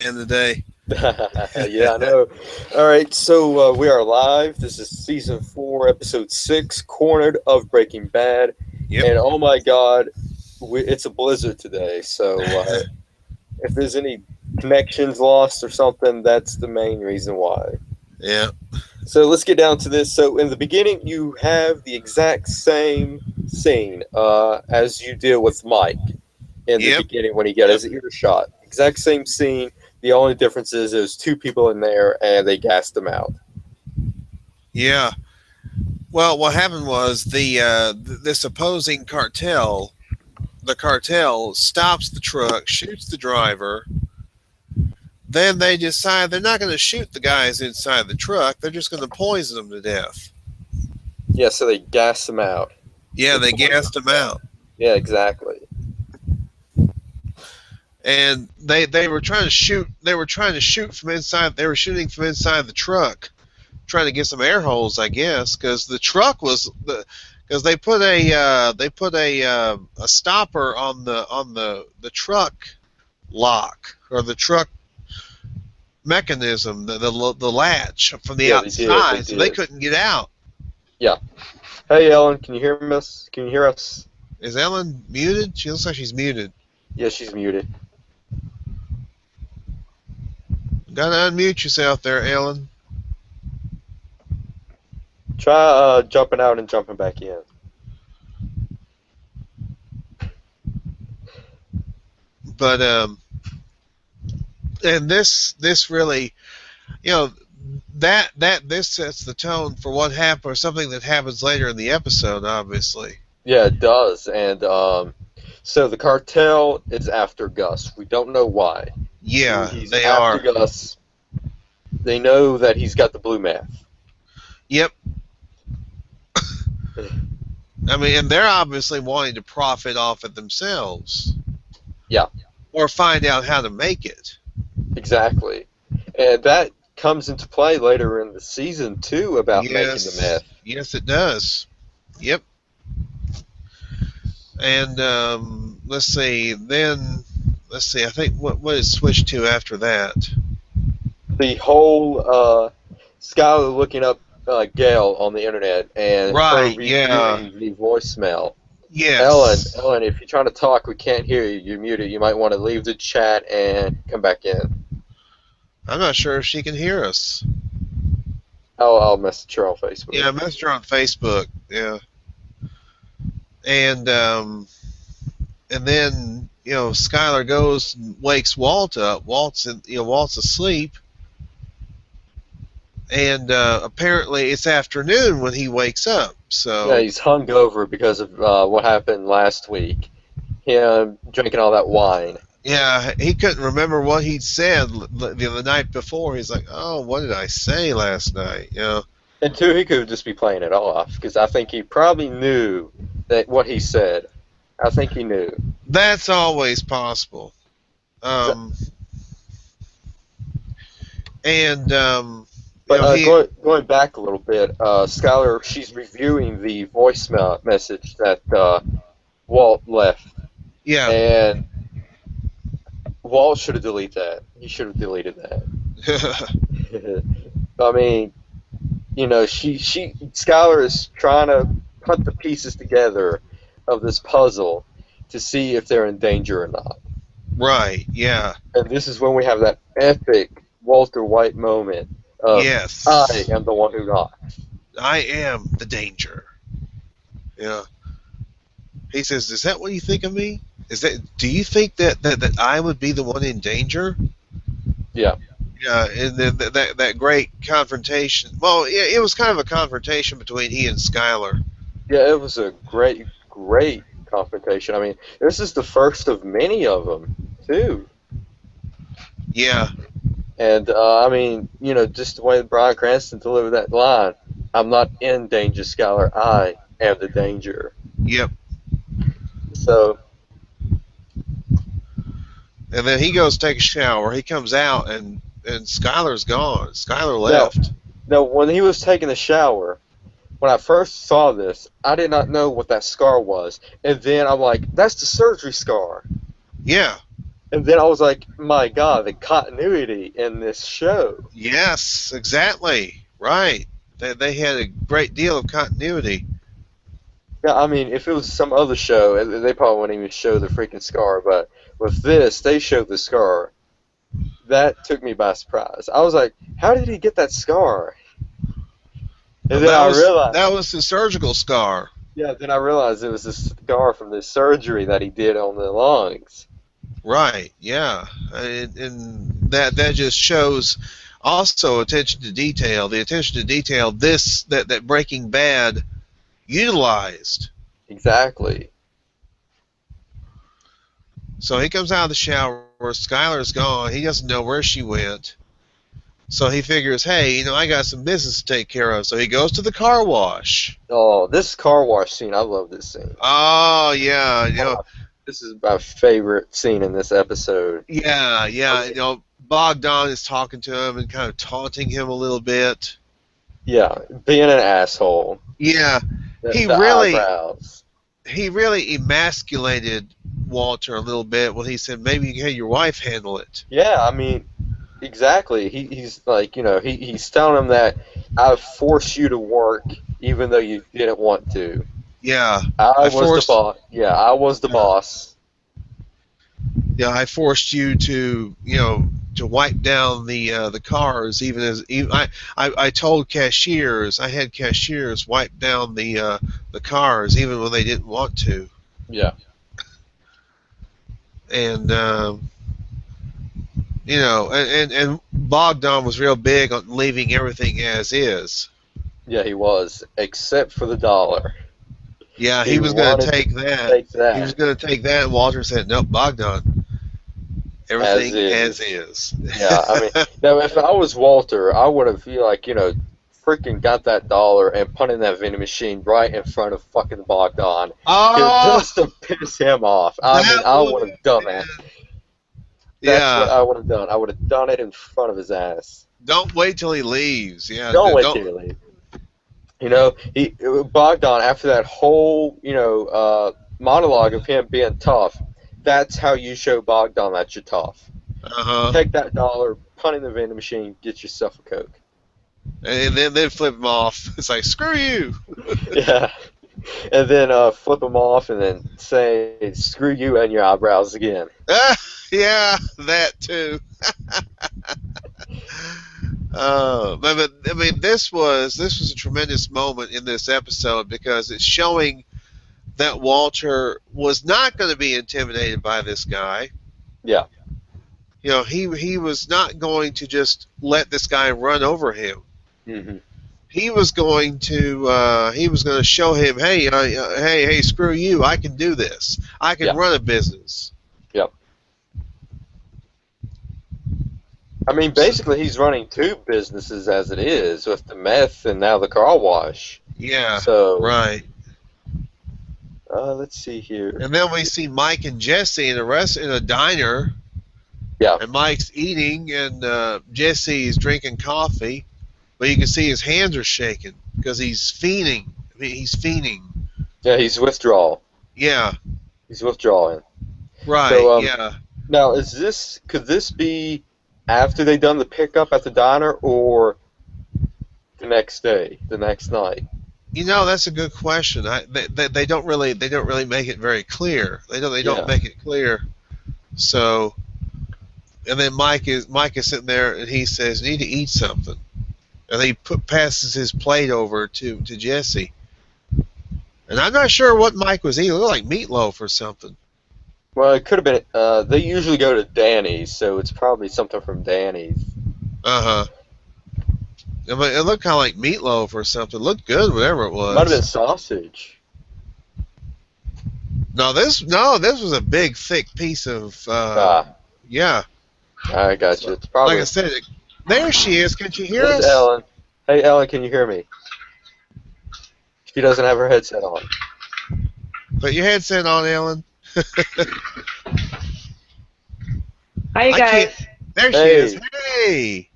in the day. Yeah, I know. All right, so we are live. This is season 4, episode 6, Cornered of Breaking Bad. Yep. And oh my God, it's a blizzard today. So if there's any connections lost or something, that's the main reason why. Yeah. So let's get down to this. So in the beginning, you have the exact same scene as you did with Mike in the Yep. beginning when he got Yep. his ear shot. Exact same scene. The only difference is there's two people in there and they gassed him out. Yeah. Well, what happened was this opposing cartel, the cartel stops the truck, shoots the driver. Then they decide they're not going to shoot the guys inside the truck. They're just going to poison them to death. Yeah, so they gassed him out. Yeah, They they poisoned gassed them him out. out, Yeah, exactly. and they were trying to shoot. They were trying to shoot from inside. They were shooting from inside the truck, trying to get some air holes, I guess, because the truck was because they put a stopper on the truck lock or the truck mechanism, the latch from the Yeah, they did. They outside, so they did. couldn't get out. Yeah. Hey, Ellen, can you hear us? Can you hear us? Is Ellen muted? She looks like she's muted. Yeah, she's muted. Gotta unmute yourself there, Ellen. Try jumping out and jumping back in. But and this really, you know, that this sets the tone for what happened or something that happens later in the episode, obviously. Yeah, it does. And so the cartel is after Gus. We don't know why. Yeah, He's they after are. Gus. They know that he's got the blue math. Yep. I mean, and they're obviously wanting to profit off it themselves Yeah, or find out how to make it. exactly. And that comes into play later in the season too about making the Yes, meth. yes, it does. Yep. And let's see. Then let's see. I think what is switched to after that? The whole Skylar looking up Gail on the internet and her Right. Yeah. reviewing the voicemail. Yes. Ellen, if you're trying to talk, we can't hear you. You're muted. You might want to leave the chat and come back in. I'm not sure if she can hear us. I'll message her on Facebook. Yeah, I messaged her on Facebook. Yeah, and and then Skylar goes and wakes Walt up. Walt's asleep, and apparently it's afternoon when he wakes up. Yeah, So he's hungover because of what happened last week. Him drinking all that wine. yeah, he couldn't remember what he'd said the night before. He's like, "Oh, what did I say last night?" And two, he could just be playing it off because I think he probably knew that what he said. I think he knew. That's always possible. Um, and But he going back a little bit, Skylar, she's reviewing the voicemail message that Walt left, yeah. and Walt should have deleted that. He should have deleted that. I mean, Skylar is trying to put the pieces together of this puzzle to see if they're in danger or not. Right, yeah. And this is when we have that epic Walter White moment of I Yes. am the one who knocks. I am the danger. Yeah. He says, "Is that what you think of me? Do you think that I would be the one in danger?" Yeah. Yeah, and then that great confrontation. Well, yeah, it was kind of a confrontation between he and Skylar. Yeah, it was a great confrontation. I mean, this is the first of many of them, too. Yeah. And, I mean, just the way Bryan Cranston delivered that line, I'm not in danger, Skylar. I am the danger. Yep. So, And then he goes to take a shower. He comes out and Skylar's gone. Skylar now, left. now, when he was taking a shower, when I first saw this, I did not know what that scar was. And then I'm like, that's the surgery scar. Yeah. And then I was like, my God, the continuity in this show. Yes, exactly. Right. They had a great deal of continuity. Yeah, I mean, if it was some other show, they probably wouldn't even show the freaking scar. But with this, they showed the scar. That took me by surprise. I was like, how did he get that scar? And Well, then I realized, that was the surgical scar. yeah, then I realized it was a scar from the surgery that he did on the lungs. Right. Yeah. And that just shows also attention to detail. The attention to detail that Breaking Bad utilized. Exactly. So he comes out of the shower. Skylar's gone. He doesn't know where she went. So he figures, hey, I got some business to take care of. So he goes to the car wash. Oh, this car wash scene, I love this scene. Oh yeah, This is my favorite scene in this episode. yeah. Bogdan is talking to him and kind of taunting him a little bit. Yeah, being an asshole. Yeah, he The really eyebrows. he really emasculated Walter a little bit when he said maybe you can have your wife handle it. Yeah, I mean, exactly. He's like, he's telling him that I forced you to work even though you didn't want to. Yeah, I I was the forced. boss. Yeah, I was the boss. Yeah, I forced you to to wipe down the cars. I told cashiers, I had cashiers wipe down the cars even when they didn't want to. Yeah. And and Bogdan was real big on leaving everything as is. Yeah, he was, except for the dollar. Yeah, He he was going to wanted take to that. take He was that going to take that, and Walter said, "Nope, Bogdan, as everything as is. is." Yeah, I mean, now if I was Walter, I would have feel like, freaking got that dollar and put in that vending machine right in front of fucking Bogdan. Oh, Just to piss him off. I mean, that I would would have done that. have been. That's what Yeah, I would have done. I would have done it in front of his ass. don't wait till he leaves. Yeah, Don't wait don't. till you leave. He Bogdan, after that whole monologue of him being tough, that's how you show Bogdan that you're tough. Uh huh. Take that dollar, punt in the vending machine, get yourself a Coke. And then flip him off. It's like screw you. Yeah, and then flip him off, and then say "screw you" and your eyebrows again. Yeah, that too. But I mean, this was a tremendous moment in this episode because it's showing that Walter was not going to be intimidated by this guy. Yeah, He was not going to just let this guy run over him. hmm He was going to show him, hey, screw you! I can do this. I can yeah, run a business. yep. I mean, basically, he's running two businesses as it is with the meth and now the car wash. Yeah, So, right. let's see here. And then we see Mike and Jesse in a diner. Yeah. And Mike's eating, and Jesse's drinking coffee, but you can see his hands are shaking because he's fiending. I mean, he's fiending. Yeah, he's withdrawal. Yeah, He's withdrawing. right. So, Yeah. now could this be after they done the pickup at the diner or the next day, the next night? That's a good question. They don't really make it very clear. They don't Yeah. make it clear. So, and then Mike is sitting there and he says, "You need to eat something," and he passes his plate over to Jesse. And I'm not sure what Mike was eating. It looked like meatloaf or something. Well, it could have been. They usually go to Danny's, so it's probably something from Danny's. Uh huh. It looked kind of like meatloaf or something. It looked good, whatever it was. Might have been sausage. No, this was a big, thick piece of. Yeah. I got you. It's probably. Like I said, there she is. Can you hear There's us? Ellen. Hey, Ellen, can you hear me? She doesn't have her headset on. Put your headset on, Ellen. Hi, I guys. can't- There she Hey. is. Hey.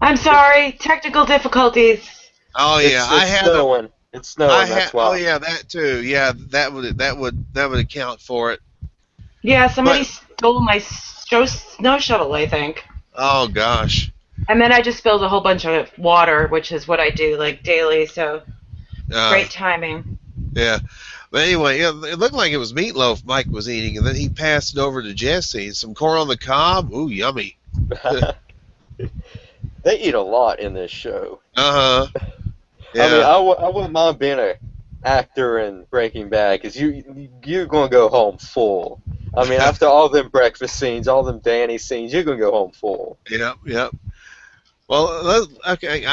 I'm sorry, technical difficulties. Oh yeah, It's I had. snowing. It's snowing. That's why. Oh yeah, that too. Yeah, that would account for it. Yeah, somebody But- stole my snow shovel, I think. Oh gosh. And then I just spilled a whole bunch of water, which is what I do like daily. So Uh, great timing. yeah. But anyway, yeah, it looked like it was meatloaf Mike was eating, and then he passed it over to Jesse. Some corn on the cob. Ooh, yummy. They eat a lot in this show. Uh huh. I mean, Yeah. I wouldn't mind being a actor in Breaking Bad because you're gonna go home full. I mean, after all them breakfast scenes, all them Danny scenes, you're gonna go home full. Yep. Yep. Well, okay.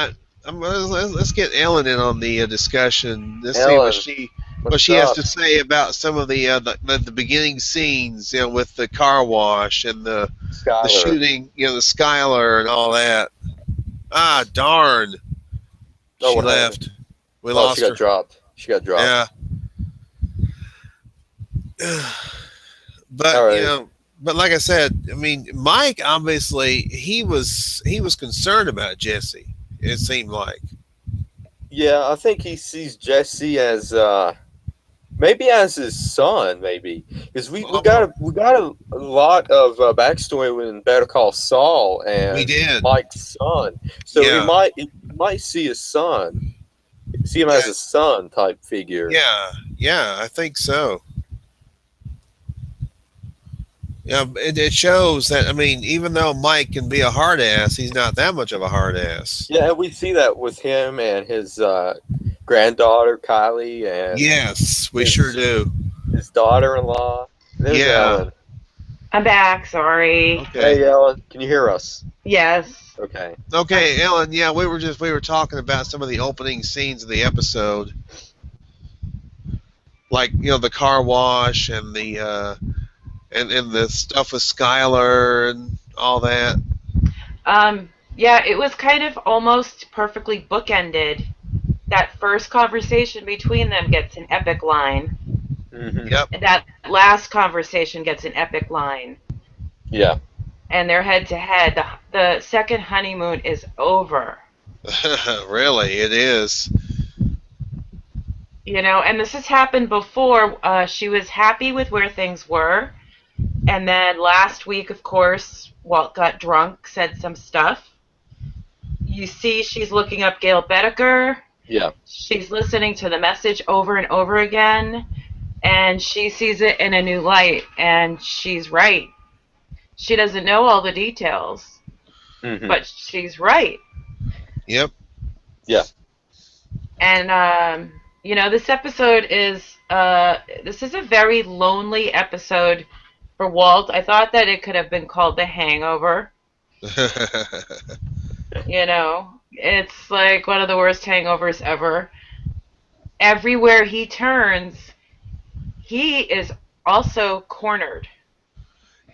Let's get Ellen in on the discussion. Let's see Ellen, what what's she has up? to say about some of the beginning scenes, with the car wash and the Skyler. shooting, the Skylar and all that. Ah, darn, Oh, she what happened? left. We Oh, she lost got her. dropped. She got dropped. Yeah. All But right. but like I said, I mean, Mike obviously he was concerned about Jesse. It seemed like. Yeah, I think he sees Jesse as maybe as his son, maybe because Oh, we got a lot of backstory with Better Call Saul we and did. Mike's son, so Yeah. he might see his son, see him Yeah. as a son type figure. Yeah. Yeah. I think so. Yeah. It shows that, I mean, even though Mike can be a hard ass, he's not that much of a hard ass. Yeah, and we see that with him and his granddaughter Kylie and Yes, we sure his do. his daughter-in-law. There's Yeah. Ellen. I'm back. Sorry. Okay. Hey, Ellen, can you hear us? Yes. Okay. Okay, Ellen. Yeah, we were talking about some of the opening scenes of the episode, like the car wash and and the stuff with Skylar and all that. Yeah, it was kind of almost perfectly bookended. That first conversation between them gets an epic line. Hmm. Yep. And that last conversation gets an epic line. Yeah. And they're head to head. The second honeymoon is over. Really, it is. And this has happened before. She was happy with where things were. And then last week, of course, Walt got drunk, said some stuff. You see, she's looking up Gail Bedecker. Yeah. She's listening to the message over and over again. And she sees it in a new light. And she's right. She doesn't know all the details, Hmm. but she's right. Yep. Yeah. And this episode is this is a very lonely episode for Walt. I thought that it could have been called The Hangover. It's like one of the worst hangovers ever. Everywhere he turns, he is also cornered.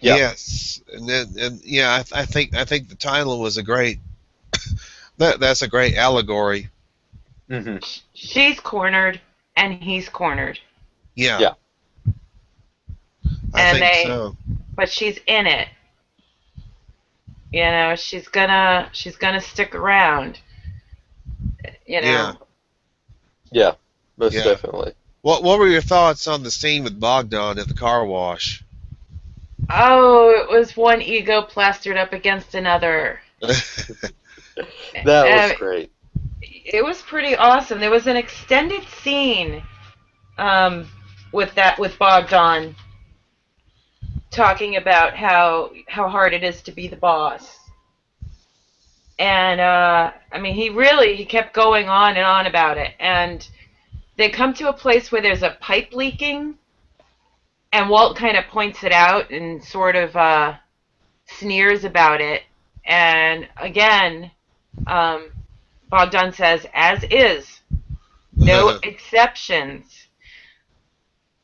Yeah. Yes, and yeah, I think the title was a great. That's a great allegory. Hmm. She's cornered and he's cornered. Yeah, Yeah. I And think so. but she's in it. She's gonna stick around. You Yeah, know. Yeah. Most yeah. definitely. What were your thoughts on the scene with Bogdan at the car wash? Oh, it was one ego plastered up against another. That was Uh, great. it was pretty awesome. There was an extended scene with Bogdan talking about how hard it is to be the boss. And I mean, he kept going on and on about it. And they come to a place where there's a pipe leaking, and Walt kind of points it out and sort of sneers about it. And again, Bogdan says, "As is, no exceptions,"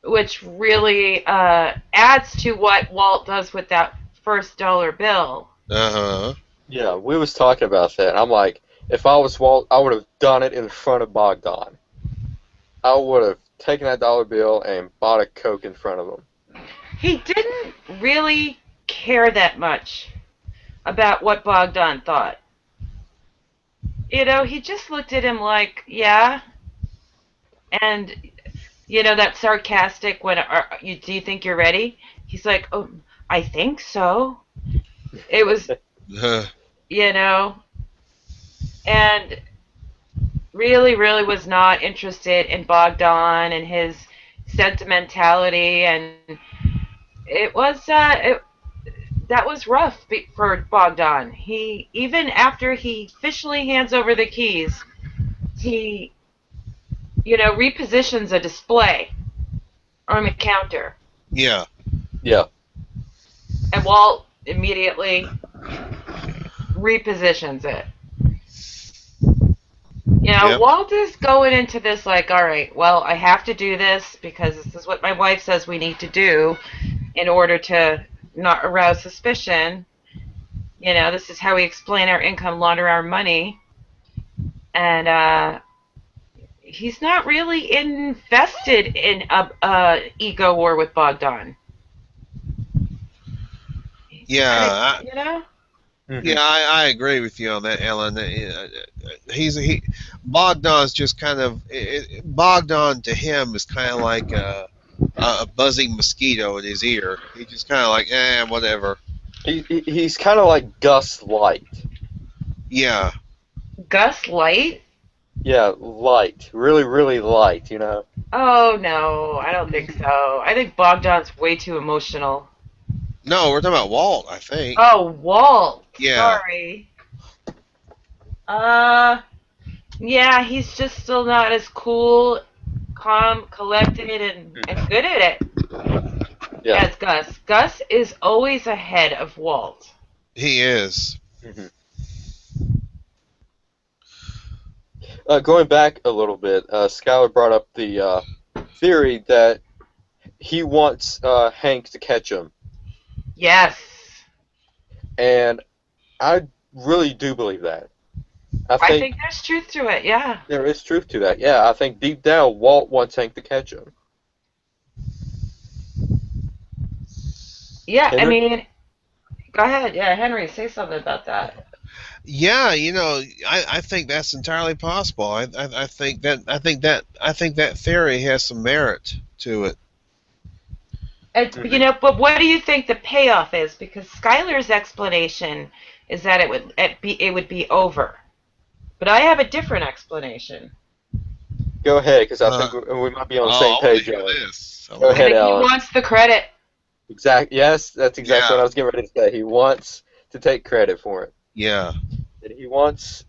which really adds to what Walt does with that first dollar bill. Uh-huh. Yeah, we was talking about that. I'm like, if I was Walt, I would have done it in front of Bogdan. I would have taken that dollar bill and bought a Coke in front of him. He didn't really care that much about what Bogdan thought. He just looked at him like, yeah, and that sarcastic when do you think you're ready? He's like, oh, I think so. It was, Uh, you know, and really, really was not interested in Bogdan and his sentimentality, and it was that was rough for Bogdan. He even after he officially hands over the keys, he repositions a display on the counter, yeah, Yeah. and Walt immediately repositions it. yep, Walt is going into this like, all right, well, I have to do this because this is what my wife says we need to do in order to not arouse suspicion. This is how we explain our income, launder our money. And he's not really invested in a ego war with Bogdan. He's yeah. kind of, Hmm. Yeah, I agree with you on that, Ellen. He Bogdan's just kind of Bogdan to him is kind of like a buzzing mosquito in his ear. He's just kind of like, whatever. He's kind of like Gus Light. Yeah, Gus Light. Yeah, light. Really, really light, you know? Oh no, I don't think so. I think Bogdan's way too emotional. no, we're talking about Walt, I think. Oh, Walt. Yeah, Sorry. Uh, yeah, he's just still not as cool, calm, collected, and good at it Yeah. as Gus. Gus is always ahead of Walt. he is. Hmm. Going back a little bit, Skylar brought up the theory that he wants Hank to catch him, Yes. and I really do believe that. I I think think there's truth to it, yeah. there is truth to that. Yeah, I think deep down Walt wants Hank to catch him. Yeah, I Henry? mean, go ahead. Yeah, Henry, say something about that. Yeah, I think that's entirely possible. I think that theory has some merit to it. Hmm. But what do you think the payoff is? Because Skylar's explanation is that it would be over. But I have a different explanation. Go ahead, because I Uh, think we might be on the same oh, I want to page, hear Ellen. this. I Go want to I hear. ahead, think he Alan. wants the credit. Yes, that's exactly Yeah, what I was getting ready to say. He wants to take credit for it. yeah, And he wants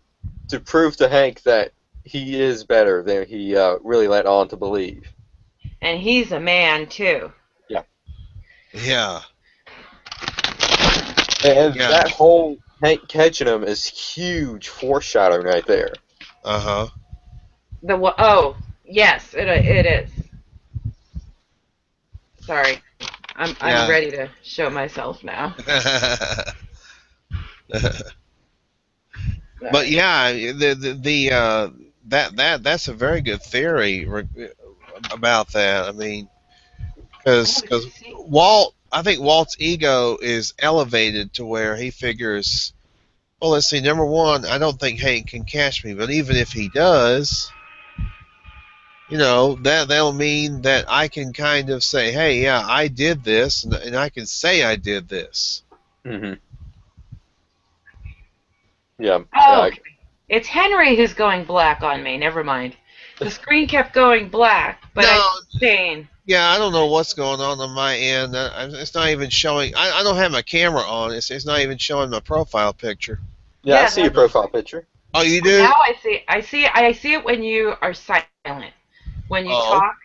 to prove to Hank that he is better than he really let on to believe. And he's a man, too. Yeah. yeah, And yeah. that whole Hank catching him is huge foreshadowing right there. Uh huh. Oh, yes, it is. Sorry. I'm Yeah. ready to show myself now. But Sorry. yeah, that's a very good theory about that. I mean, Oh, because see? Walt, I think Walt's ego is elevated to where he figures, well, let's see. Number one, I don't think Hank can catch me, but even if he does, that'll mean that I can kind of say, hey, yeah, I did this, and I can say I did this. Hmm. Yeah, yeah, Oh, okay. It's Henry who's going black on me. Never mind. The screen kept going black, but I No, saying, yeah, I don't know what's going on my end. It's not even showing. I don't have my camera on. It's not even showing my profile picture. yeah. I yeah, see your that's profile picture. Oh, you do? now I see. I see it when you are silent. When you Oh, talk,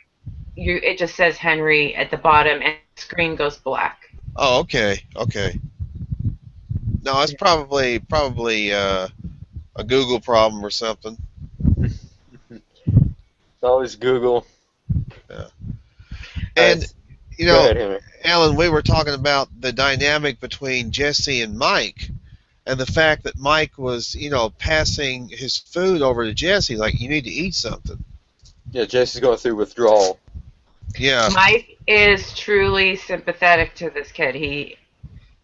it just says Henry at the bottom, and the screen goes black. oh, okay, okay. No, it's probably a Google problem or something. It's always Google. Yeah. Uh, And you Go know, ahead, Henry. Alan, we were talking about the dynamic between Jesse and Mike, and the fact that Mike was, passing his food over to Jesse, like you need to eat something. Yeah, Jesse's going through withdrawal. Yeah, Mike is truly sympathetic to this kid.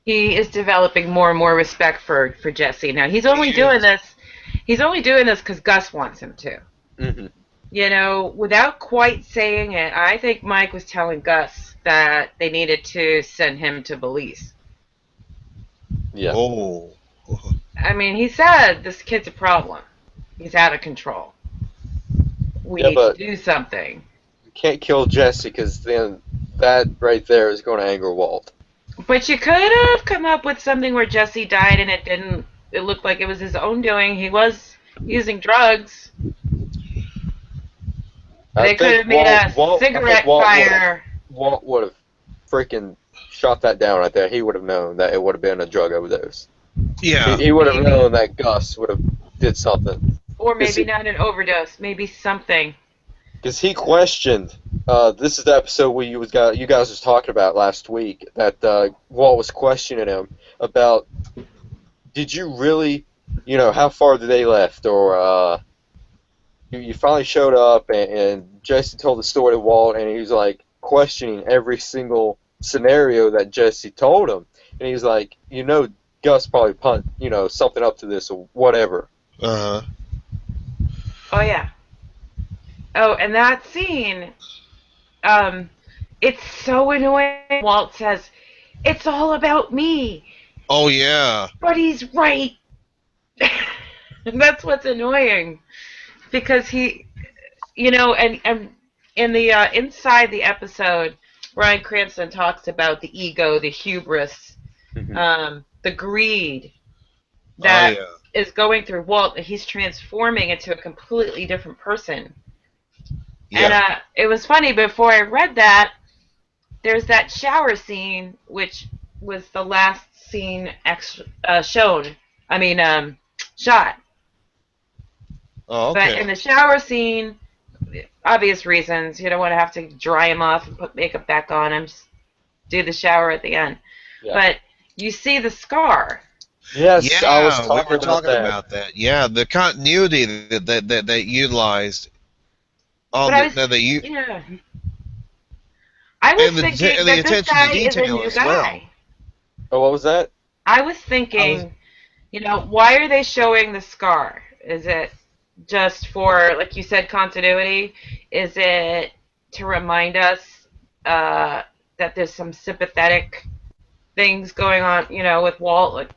He is developing more and more respect for Jesse. Now he's he only doing is. this. He's only doing this because Gus wants him to. Hmm. Without quite saying it, I think Mike was telling Gus that they needed to send him to Belize. Yeah. Oh. I mean, he said this kid's a problem. He's out of control. We Yeah, need to but do something. you can't kill Jesse because then that right there is going to anger Walt. But you could have come up with something where Jesse died and it didn't. It looked like it was his own doing. He was using drugs. I They could think have made a I think cigarette fire. Walt would have freaking shot that down right there. He would have known that it would have been a drug overdose. Yeah. He would have Maybe. known that Gus would have did something. Or Because maybe not an overdose. Maybe something. he questioned. This is the episode you guys was talking about last week that Walt was questioning him about. Did you really, how far did they left, or you finally showed up and Jesse told the story to Walt, and he was like questioning every single scenario that Jesse told him, and he was like, Gus probably something up to this or whatever. Uh huh. Oh yeah. Oh, and that scene. Um, it's so annoying. Walt says, "It's all about me," Oh yeah. but he's right. And that's what's annoying because and in the inside the episode, Bryan Cranston talks about the ego, the hubris, Mhm. the greed Oh that yeah. is going through Walt. He's transforming into a completely different person. And Yeah. it was funny before I read that. There's that shower scene, which was the last scene shown. I mean, shot. Oh But okay. in the shower scene, obvious reasons, you don't want to have to dry him off and put makeup back on him. Just do the shower at the end. Yeah. But you see the scar. Yes, I was Yeah, we talking were about talking that. about that. Yeah, the continuity that they utilized But on I was, that they u- yeah, I was and thinking the that this attention to guy is a detail new as well. guy. Oh, what was that? I was I was thinking, why are they showing the scar? Is it just for, like you said, continuity? Is it to remind us that there's some sympathetic things going on, with Walt, like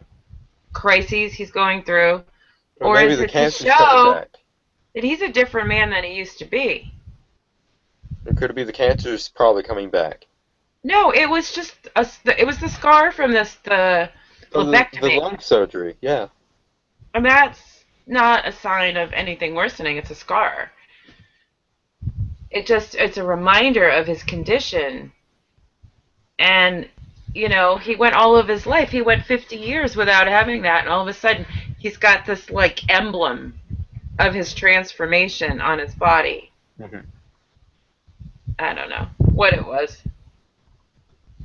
crises he's going through? Or Or maybe is the it to cancer's coming show back. that he's a different man than he used to be? Or could it be the cancer's probably coming back? No, it was just it was the scar from the Oh, the lobectomy. lung surgery, yeah. And that's not a sign of anything worsening, it's a scar. It's a reminder of his condition. And he went all of his life, he went 50 years without having that, and all of a sudden he's got this like emblem of his transformation on his body. Mhm. I don't know what it was.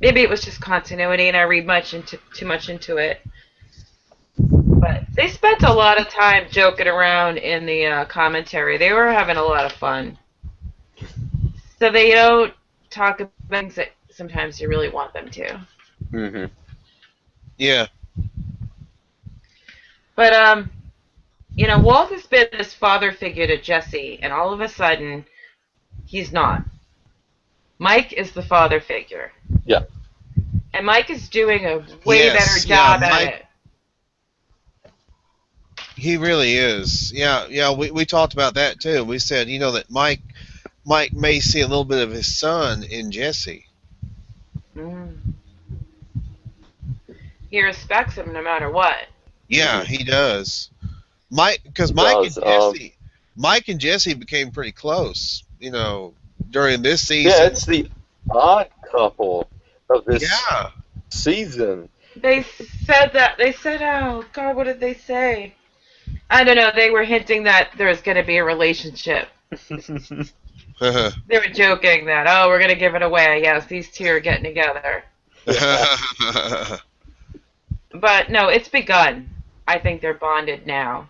Maybe it was just continuity and I read too much into it. But they spent a lot of time joking around in the commentary. They were having a lot of fun. So they don't talk about things that sometimes you really want them to. Mhm. yeah. But Walt has been this father figure to Jesse, and all of a sudden, he's not. Mike is the father figure, Yeah. and Mike is doing a way better Yes. Yeah. job at Mike. it. He really is. Yeah. Yeah. We talked about that too. We said that Mike may see a little bit of his son in Jesse. Mm. He respects him no matter what. Yeah, he does. Because It does. Mike and Jesse became pretty close. During this Yeah, season. it's the odd couple of this Yeah. season. They said that. They said, oh, God, what did they say? I don't know. They were hinting that there was going to be a relationship. They were joking that, oh, we're going to give it away. Yes, these two are getting together. But no, it's begun. I think they're bonded now.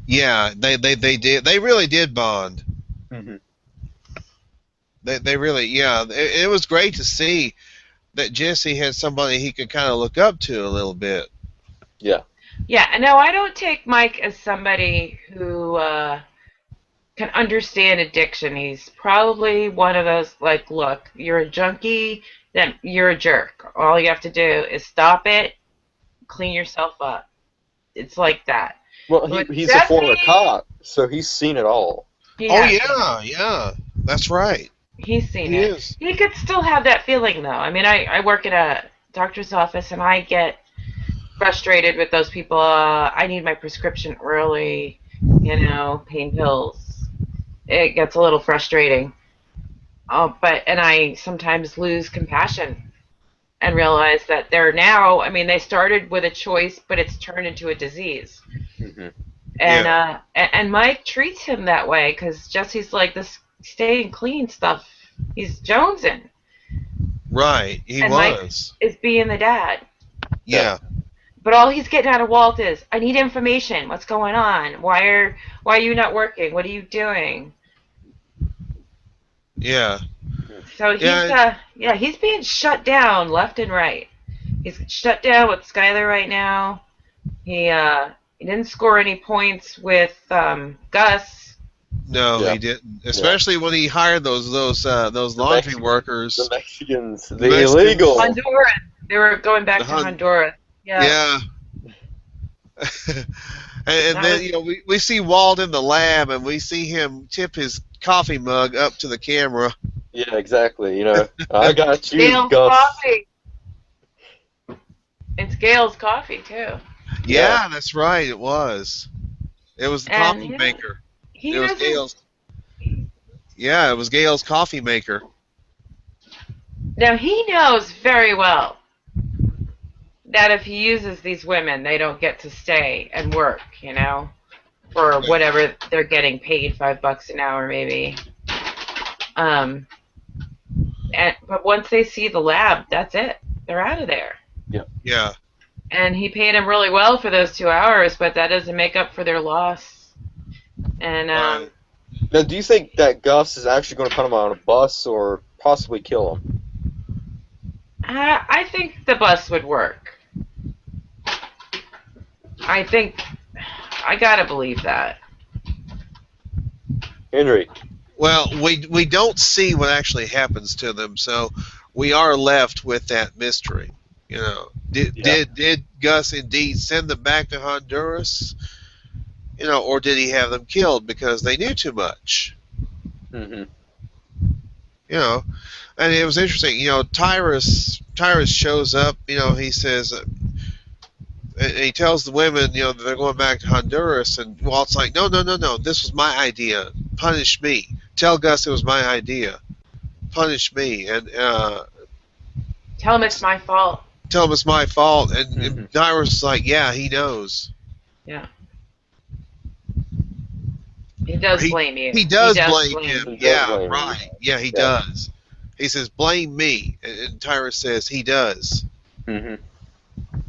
Yeah, they did. They really did bond. Mhm. They really, yeah. It was great to see that Jesse had somebody he could kind of look up to a little bit. Yeah. Yeah, no, I don't take Mike as somebody who can understand addiction. He's probably one of those, like, look, you're a junkie, then you're a jerk. All you have to do is stop it, clean yourself up. It's like that. Well, But he's a former Jesse, cop, so he's seen it all. he Oh has seen it. yeah, yeah. That's right. He's seen He it. is. He could still have that feeling, though. I mean, I work in a doctor's office, and I get frustrated with those people. I need my prescription early, pain pills. It gets a little frustrating. And I sometimes lose compassion and realize that they're now, I mean, they started with a choice, but it's turned into a disease. Hmm. And Yeah. and Mike treats him that way because Jesse's like this staying clean stuff. He's jonesing, Right. He and Mike was. is being the dad. Yeah. Yeah. But all he's getting out of Walt is, I need information. What's going on? Why are you not working? What are you doing? Yeah. So Yeah. he's being shut down left and right. He's shut down with Skyler right now. He didn't score any points with Gus. No, Yeah. he didn't. Yeah. Especially when he hired those The laundry The workers, Mexicans, the the Mexicans. illegal. Honduras. They were going The back to Hun. Honduras. Yeah, Yeah. And that then was we see Walt in the lab, and we see him tip his coffee mug up to the camera. Yeah, exactly. I got you, Gail's Gus. coffee. It's Gail's coffee too. Yeah. Yeah, that's right. It was. It was the And coffee maker. he It was doesn't. Gail's. Yeah, it was Gail's coffee maker. Now he knows very well that if he uses these women, they don't get to stay and work, for whatever they're getting paid, $5 an hour maybe. Um, but once they see the lab, that's it. They're out of there. Yeah. And he paid them really well for those 2 hours, but that doesn't make up for their loss. And Right. Now, do you think that Gus is actually going to put him on a bus or possibly kill him? I think the bus would work. I gotta believe that. Henry. Well, we don't see what actually happens to them, so we are left with that mystery. Did Yeah. did Gus indeed send them back to Honduras? Or did he have them killed because they knew too much? Hmm. And it was interesting. Tyrus shows up. He says, and he tells the women, that they're going back to Honduras, and Walt's like, no, no, no, no, this was my idea. Punish me. Tell Gus it was my idea. Punish me, and Tell him it's my fault. tell him it's my fault. And, Mhm. and Tyrus is like, yeah, he knows. Yeah. He does He- blame you. He does blame blame him. He does Yeah, blame him. right. Yeah, he Yeah. does. He says, blame me. And Tyrus says, he does. Hmm.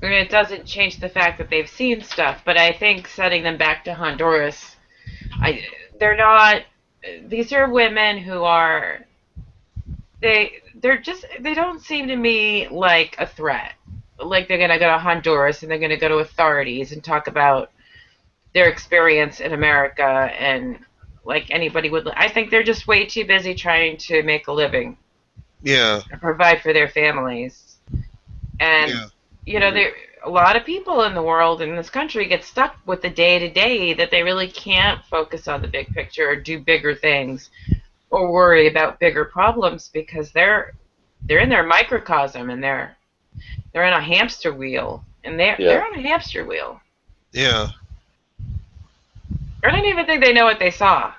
I mean, it doesn't change the fact that they've seen stuff, but I think setting them back to Honduras, they're not. These are women who are. They don't seem to me like a threat. Like they're gonna go to Honduras and they're gonna go to authorities and talk about their experience in America and like anybody would. I think they're just way too busy trying to make a living Yeah. and provide for their families. And Yeah. there a lot of people in the world in this country get stuck with the day to day that they really can't focus on the big picture or do bigger things or worry about bigger problems because they're in their microcosm and they're in a hamster wheel and they're on a hamster wheel. Yeah. I don't even think they know what they saw.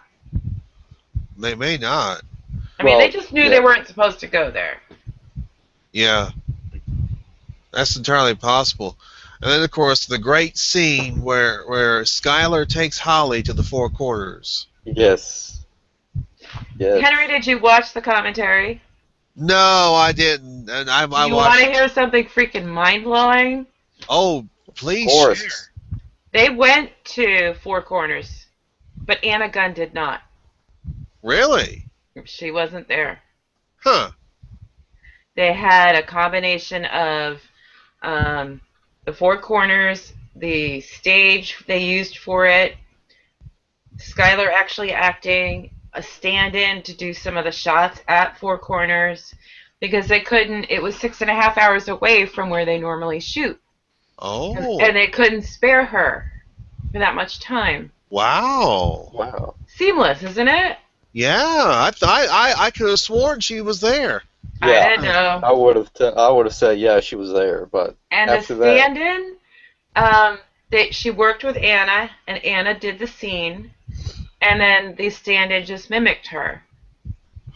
They may not. I mean, Well, they just knew yeah. they weren't supposed to go there. Yeah. That's entirely possible. And then, of course, the great scene where Skylar takes Holly to the Four Corners. Yes. Yes. Henry, did you watch the commentary? No, I didn't. And I Do you want watched. to hear something freaking mind-blowing? Oh, please Of course. share. They went to Four Corners, but Anna Gunn did not. Really? She wasn't there. Huh. They had a combination of the Four Corners, the stage they used for it, Skylar actually acting, a stand-in to do some of the shots at Four Corners, because they couldn't, it was 6.5 hours away from where they normally shoot. Oh. and they couldn't spare her for that much time. Wow. Wow. Seamless, isn't it? Yeah, I could have sworn she was there. I Yeah, didn't know. I would have. I would have said yeah, she was there, but And the after that, stand-in, she worked with Anna, and Anna did the scene, and then the stand-in just mimicked her.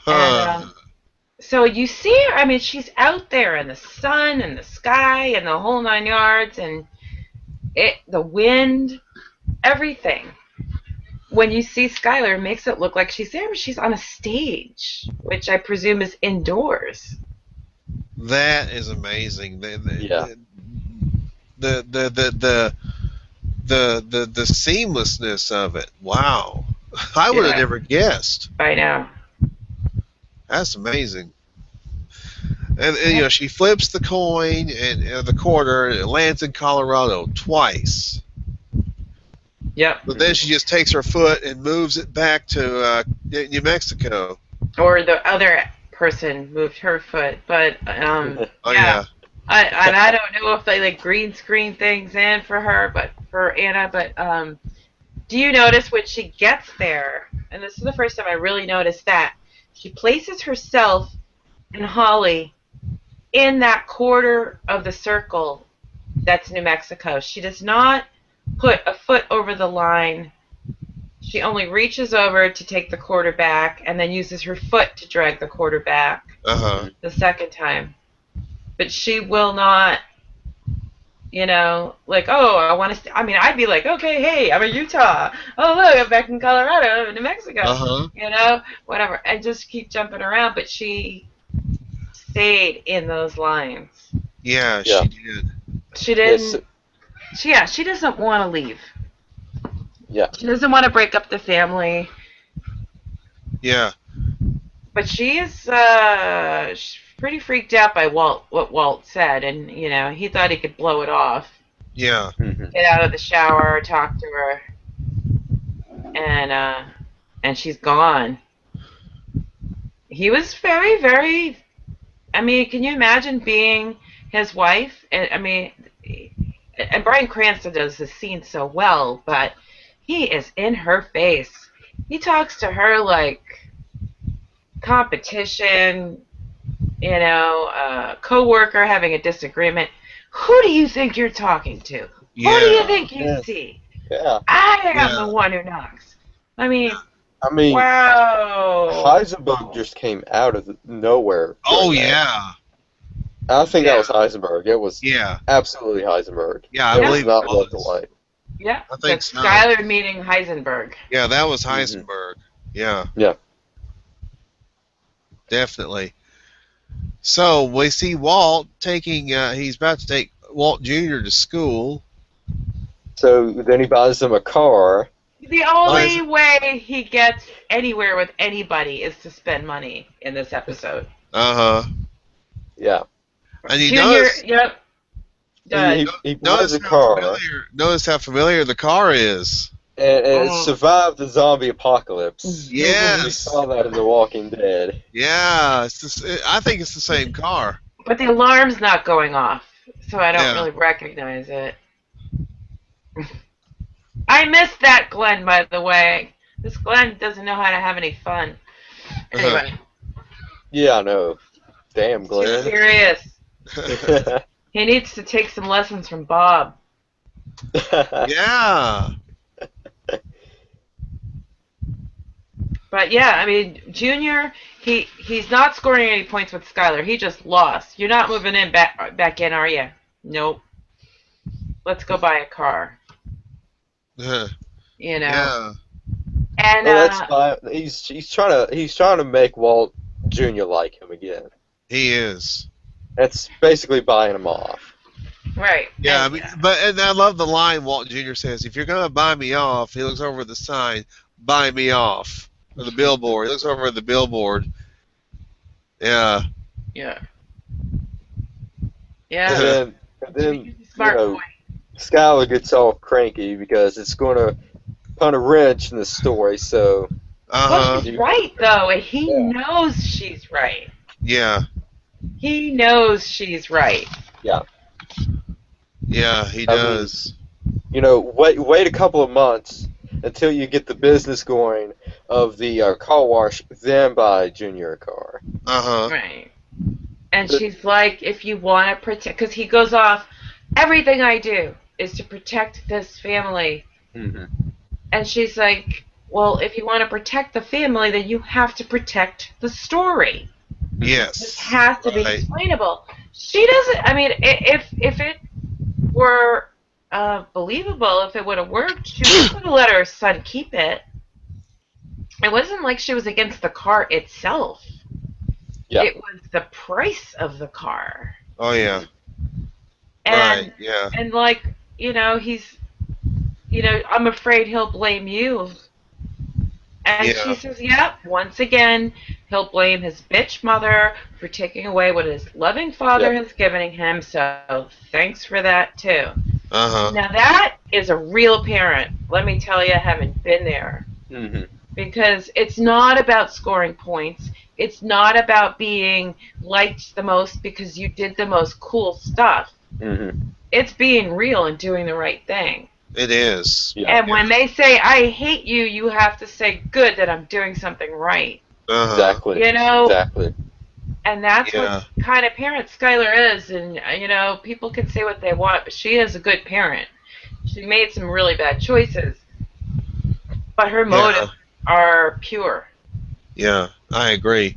And Huh. so you see her. I mean, she's out there in the sun and the sky and the whole 9 yards, and the wind, everything. When you see Skylar, it makes it look like she's there, but she's on a stage, which I presume is indoors. That is amazing. yeah, The seamlessness of it. Wow. I would have Yeah, never guessed. I know. That's amazing. And she flips the coin and the quarter, and it lands in Colorado twice. Yep. But then she just takes her foot and moves it back to New Mexico. Or the other person moved her foot, but Oh yeah. yeah. I don't know if they like green screen things in for her, but for Anna. But do you notice when she gets there? And this is the first time I really noticed that she places herself and Holly in that quarter of the circle that's New Mexico. She does not put a foot over the line. She only reaches over to take the quarter back and then uses her foot to drag the quarter back Uh-huh. the second time. But she will not, like, oh, I want to. I mean, I'd be like, okay, hey, I'm in Utah. Oh, look, I'm back in Colorado. I'm in New Mexico. Uh-huh. Whatever. And just keep jumping around. But she stayed in those lines. Yeah, Yeah. she did. She didn't. Yes. She doesn't want to leave. Yeah. She doesn't want to break up the family. Yeah. But she is she's pretty freaked out by what Walt said, and he thought he could blow it off, Yeah. get out of the shower, talk to her, and she's gone. He was very, very. I mean, can you imagine being his wife? And I mean, and Bryan Cranston does this scene so well, but he is in her face. He talks to her like competition, co-worker having a disagreement. Who do you think you're talking to? Yeah. Who do you think you Yes. see? Yeah. I am Yeah. the one who knocks. I mean, I mean, wow. Heisenberg just came out of nowhere. Oh during that. yeah. I think Yeah. that was Heisenberg. It was Yeah. absolutely Heisenberg. Yeah, I It was believe not it Walter was. White. Yeah, I think that's so. Skylar meeting Heisenberg. Yeah, that was Heisenberg. Yeah. Yeah. Definitely. So we see Walt taking. He's about to take Walt Jr. to school. So then he buys him a car. The only way he gets anywhere with anybody is to spend money in this episode. Uh huh. Yeah. And you Junior, notice, yep. He buys notice a how car, familiar. Notice how familiar the car is. and it Oh. survived the zombie apocalypse. We Yes. saw that in The Walking Dead. Yeah. I think it's the same car. But the alarm's not going off, so I don't Yeah. really recognize it. I missed that Glenn, by the way. This Glenn doesn't know how to have any fun. Anyway, Yeah, I know. Damn, too Glenn. serious. He needs to take some lessons from Bob. Yeah. But yeah, I mean, Junior, he's not scoring any points with Skylar. He just lost. You're not moving in back in, are you? Nope. Let's go buy a car. Yeah. And Well, that's fine. He's trying to make Walt Jr. like him again. He is. That's basically buying him off. right. Yeah, And, and I love the line Walt Jr. says, "If you're gonna buy me off," he looks over at the sign, "Buy me off," or the billboard. He looks over at the billboard. Yeah. yeah. And Yeah. then Smart you know, boy. Skylar gets all cranky because it's going to put a wrench in the story. So Uh Well, huh. she's right, though, and he Yeah. knows she's right. Yeah. He knows she's right. yeah, Yeah, he I mean, does. wait a couple of months until you get the business going of the car wash, then buy Junior a car. Uh-huh. Right. And But, she's like, if you want to protect, because he goes off, everything I do is to protect this family. mhm. And she's like, well, if you want to protect the family, then you have to protect the story. This Yes. has to be Right. explainable. She doesn't, I mean, if it were believable, if it would have worked, she would have let her son keep it. It wasn't like she was against the car itself. Yeah. It was the price of the car. Oh yeah. Right. And Yeah. and like, he's I'm afraid he'll blame you. And she Yeah. says, yep, once again, he'll blame his bitch mother for taking away what his loving father Yep. has given him, so thanks for that, too. Uh-huh. Now, that is a real parent. Let me tell you, having been there. Mhm. Because it's not about scoring points. It's not about being liked the most because you did the most cool stuff. Mhm. It's being real and doing the right thing. It is. Yeah. And Yeah. when they say, I hate you, you have to say, good, that I'm doing something right. Uh-huh. Exactly. You know, Exactly. and that's what Yeah. kind of parent Skylar is. And, people can say what they want, but she is a good parent. She made some really bad choices, but her Yeah. motives are pure. Yeah. I agree.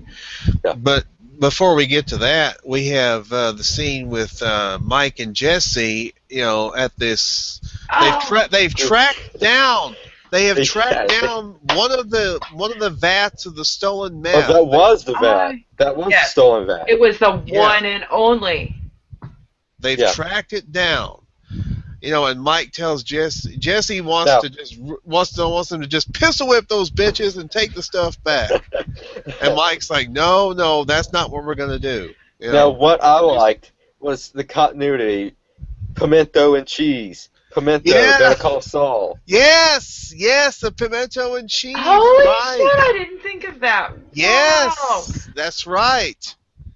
Yeah. But before we get to that, we have the scene with Mike and Jesse. At this, Oh, they've tracked down. They have tracked Yeah. down one of the vats of the stolen Oh, meth. that was the vat. I, That was the yes, stolen vat. it was the Yeah, one and only. they've Yeah. tracked it down. And Mike tells Jesse wants Now, to just wants them to just pistol whip those bitches and take the stuff back. And Mike's like, no, no, that's not what we're gonna do. now what I Just- liked was the continuity. Pimento and cheese. Pimento. yeah, Better Call Saul. yes, yes, the pimento and cheese, Holy right? shit, I didn't think of that. Wow. Yes, that's right.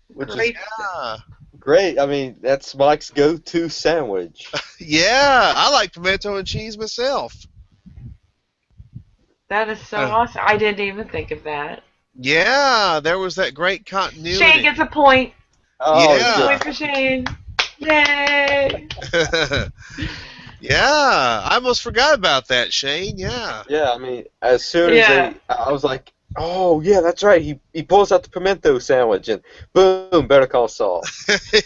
Which is Great. Yeah, great. I mean, that's Mike's go-to sandwich. yeah, I like pimento and cheese myself. That is so Uh, awesome. I didn't even think of that. yeah, there was that great Shane gets continuity. a point. Oh, Yeah. Point for Shane. Yay. Yeah, I almost forgot about that, Shane. Yeah. yeah. I mean, as soon as Yeah. I was like, oh yeah, that's right. He pulls out the pimento sandwich and boom, Better Call Saul.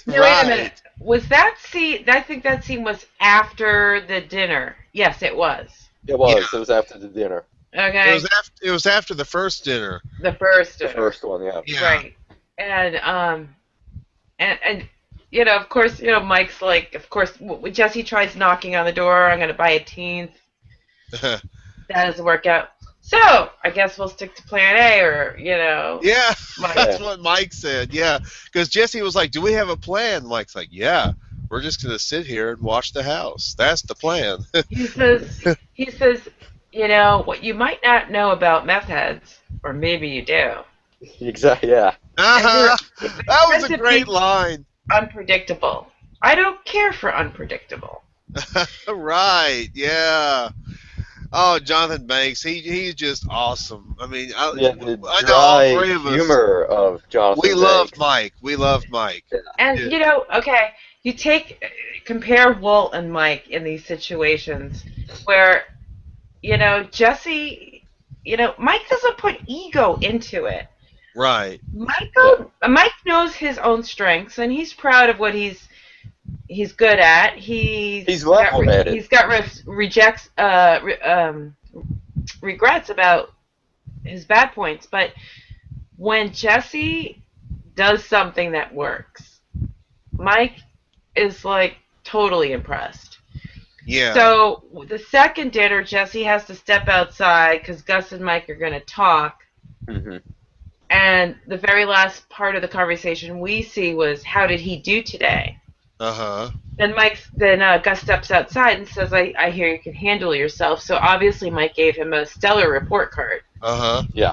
Now, wait a minute. Was that scene? I think that scene was after the dinner. Yes, it was. It Yeah. was. It was after the dinner, Okay. It was after the first dinner. The first the dinner. first one. Yeah. Yeah. Right. And of course, Mike's like, of course, Jesse tries knocking on the door. I'm going to buy a teenth. That doesn't work out. So I guess we'll stick to Plan A, or Yeah, Mike. that's what Mike said. Yeah, because Jesse was like, "Do we have a plan?" Mike's like, "Yeah, we're just gonna sit here and watch the house. That's the plan." He says, what you might not know about meth heads, or maybe you do. Exactly. Yeah. Uh-huh. That was Tend a to great be line. unpredictable. I don't care for unpredictable. Right? Yeah. Oh, Jonathan Banks, he's just awesome. I mean, Yeah. The I know all dry three of us. humor of Jonathan We loved Banks. Mike. We loved Mike. And Yeah. okay, you compare Walt and Mike in these situations where Jesse, Mike doesn't put ego into it. Right. Mike knows his own strengths, and he's proud of what he's good at. He's level-headed. He's got regrets about his bad points, but when Jesse does something that works, Mike is like totally impressed. Yeah. So the second dinner, Jesse has to step outside because Gus and Mike are going to talk. Hmm. And the very last part of the conversation we see was, "How did he do today?" Uh-huh. Then Gus steps outside and says, "I hear you can handle yourself." So obviously Mike gave him a stellar report card Uh-huh. Yeah.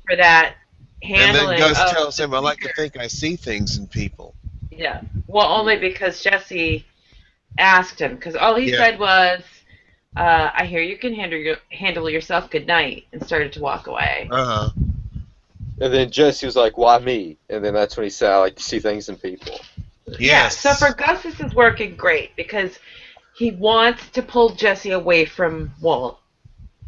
for that And then handling. Gus of tells the him, "I like to secret. think I see things in people." Yeah. Well, only because Jesse asked him, because all he Yeah. said was, I hear you can handle yourself, good night, and started to walk away. Uh-huh. And then Jesse was like, "Why me?" And then that's when he said, "I like to see things in people." Yeah, so for Yes. Gus, this is working great because he wants to pull Jesse away from Walt.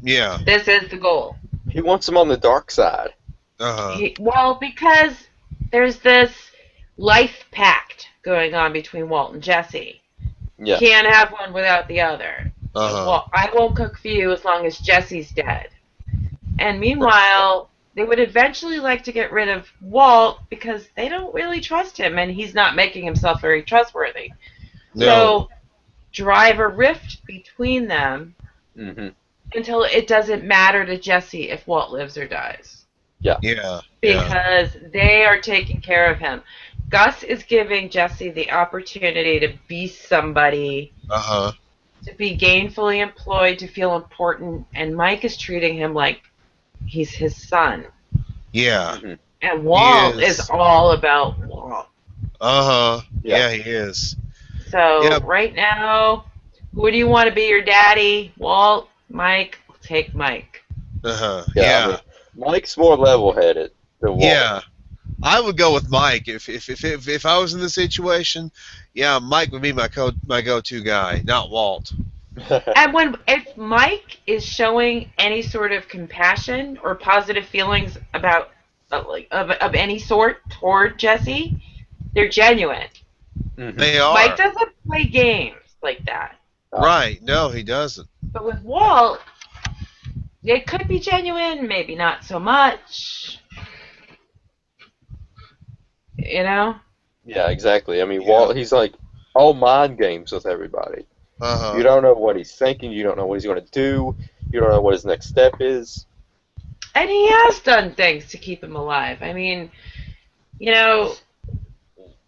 Yeah. This is the goal. He wants him on the dark side. Uh-huh. Because there's this life pact going on between Walt and Jesse. Yeah. Can't have one without the other. Uh-huh. Well, I won't cook for you as long as Jesse's dead. And meanwhile, they would eventually like to get rid of Walt because they don't really trust him and he's not making himself very trustworthy. No. So drive a rift between them Mm-hmm. until it doesn't matter to Jesse if Walt lives or dies. Yeah. Yeah. Because they are taking care of him. Gus is giving Jesse the opportunity to be somebody, Uh-huh. to be gainfully employed, to feel important, and Mike is treating him like he's his son. Yeah. Mm-hmm. And Walt is. is all about Walt. Uh-huh. Yeah. Yeah, he is. So Yeah. right now, who do you want to be your daddy? Walt, Mike? Take Mike. Uh-huh. Yeah. Yeah. I mean, Mike's more level-headed than Walt. Yeah. I would go with Mike if I was in the situation. Yeah, Mike would be my go-to guy, not Walt. And if Mike is showing any sort of compassion or positive feelings about of any sort toward Jesse, they're genuine. Mm-hmm. They are. Mike doesn't play games like that. Right. No, he doesn't. But with Walt, it could be genuine, maybe not so much. You know? Yeah, exactly. I mean, Yeah. Walt, he's like all mind games with everybody. Uh-huh. You don't know what he's thinking. You don't know what he's going to do. You don't know what his next step is. And he has done things to keep him alive. I mean, you know,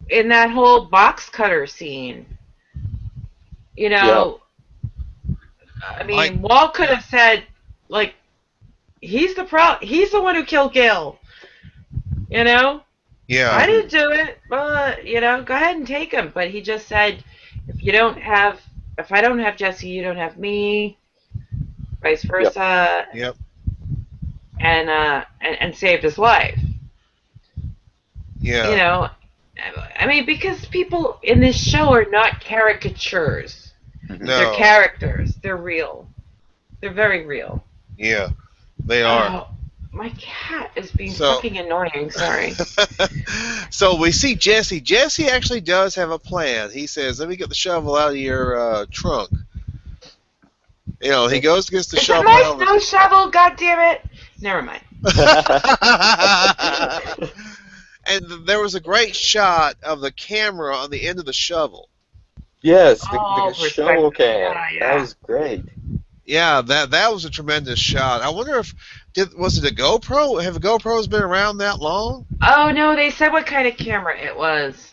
in that whole box cutter scene, you know, I mean, Walt could have said, like, he's the one who killed Gil. You know? Yeah. I didn't do it, but, you know, go ahead and take him. But he just said, if I don't have Jesse, you don't have me, vice versa. Yep. And saved his life. Yeah. You know, I mean, because people in this show are not caricatures. No. They're characters. They're real. They're very real. Yeah. They are. Oh, my cat is being fucking annoying. Sorry. So we see Jesse. Jesse actually does have a plan. He says, "Let me get the shovel out of your trunk." You know, he goes to get the Is shovel. it my snow shovel? God damn it! Never mind. And there was a great shot of the camera on the end of the shovel. Yes, Oh, the shovel can. yeah. That was great. Yeah, that was a tremendous shot. I wonder if was it a GoPro? Have GoPros been around that long? Oh no, they said what kind of camera it was,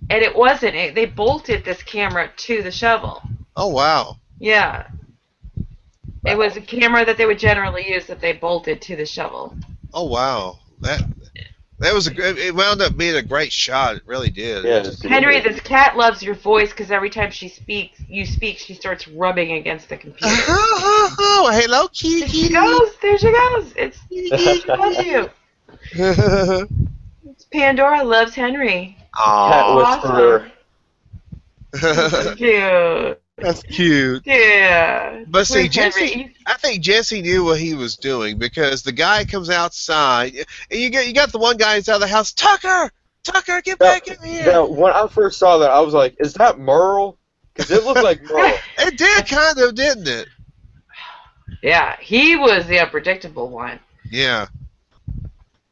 and it wasn't. They bolted this camera to the shovel. Oh wow. Yeah. It was a camera that they would generally use that they bolted to the shovel. Oh wow. That was it wound up being a great shot. It really did. Yeah, Henry, this cat loves your voice because every time you speak, she starts rubbing against the computer. Oh, hello, There Kiki. she goes. There she goes. She loves you. Pandora loves Henry. Cat Awesome. whisperer. Cute. That's cute. Yeah. But see, Where's Jesse, Henry? I think Jesse knew what he was doing because the guy comes outside, and you got the one guy inside the house. Tucker, get back in here. Now, when I first saw that, I was like, "Is that Merle?" Because it looked like Merle. It did kind of, didn't it? Yeah, he was the unpredictable one. Yeah.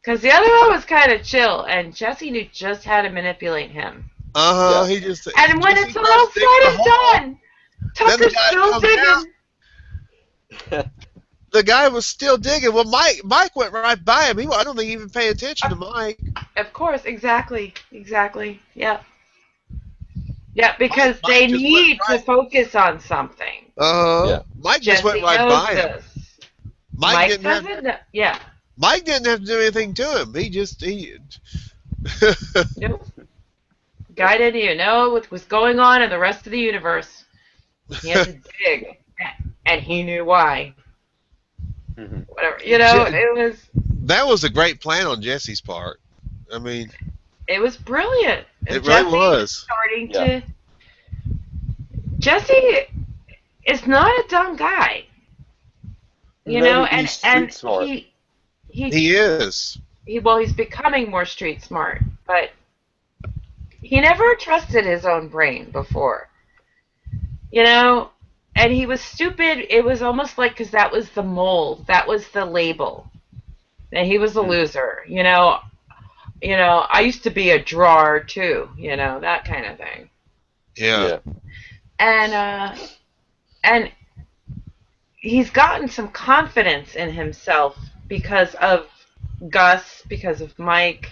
Because the other one was kind of chill, and Jesse knew just how to manipulate him. Uh huh. Yeah. He just. And when Jesse it's all starts digging said the and hole. done, Then the Tucker's guy still comes digging. The guy was still digging. Well, Mike went right by him. I don't think he even paid attention to Mike. Of course, exactly. Yeah. Yeah, because Mike they just need went to focus on something. Yeah. Mike just Jesse went right knows by him. this. Mike doesn't know. Yeah. Mike didn't have to do anything to him. He Nope. Guy didn't even know what was going on in the rest of the universe. He had to dig, and he knew why. Mhm. Whatever, it was. That was a great plan on Jesse's part. I mean, It was brilliant. it really Jesse is was. starting Yeah. to. Jesse is not a dumb guy, No, and he's street smart. he He is. he's becoming more street smart, but he never trusted his own brain before, and he was stupid. It was almost like because that was the mold, that was the label, and he was a loser. I used to be a drawer too, that kind of thing. Yeah. And he's gotten some confidence in himself because of Gus, because of Mike,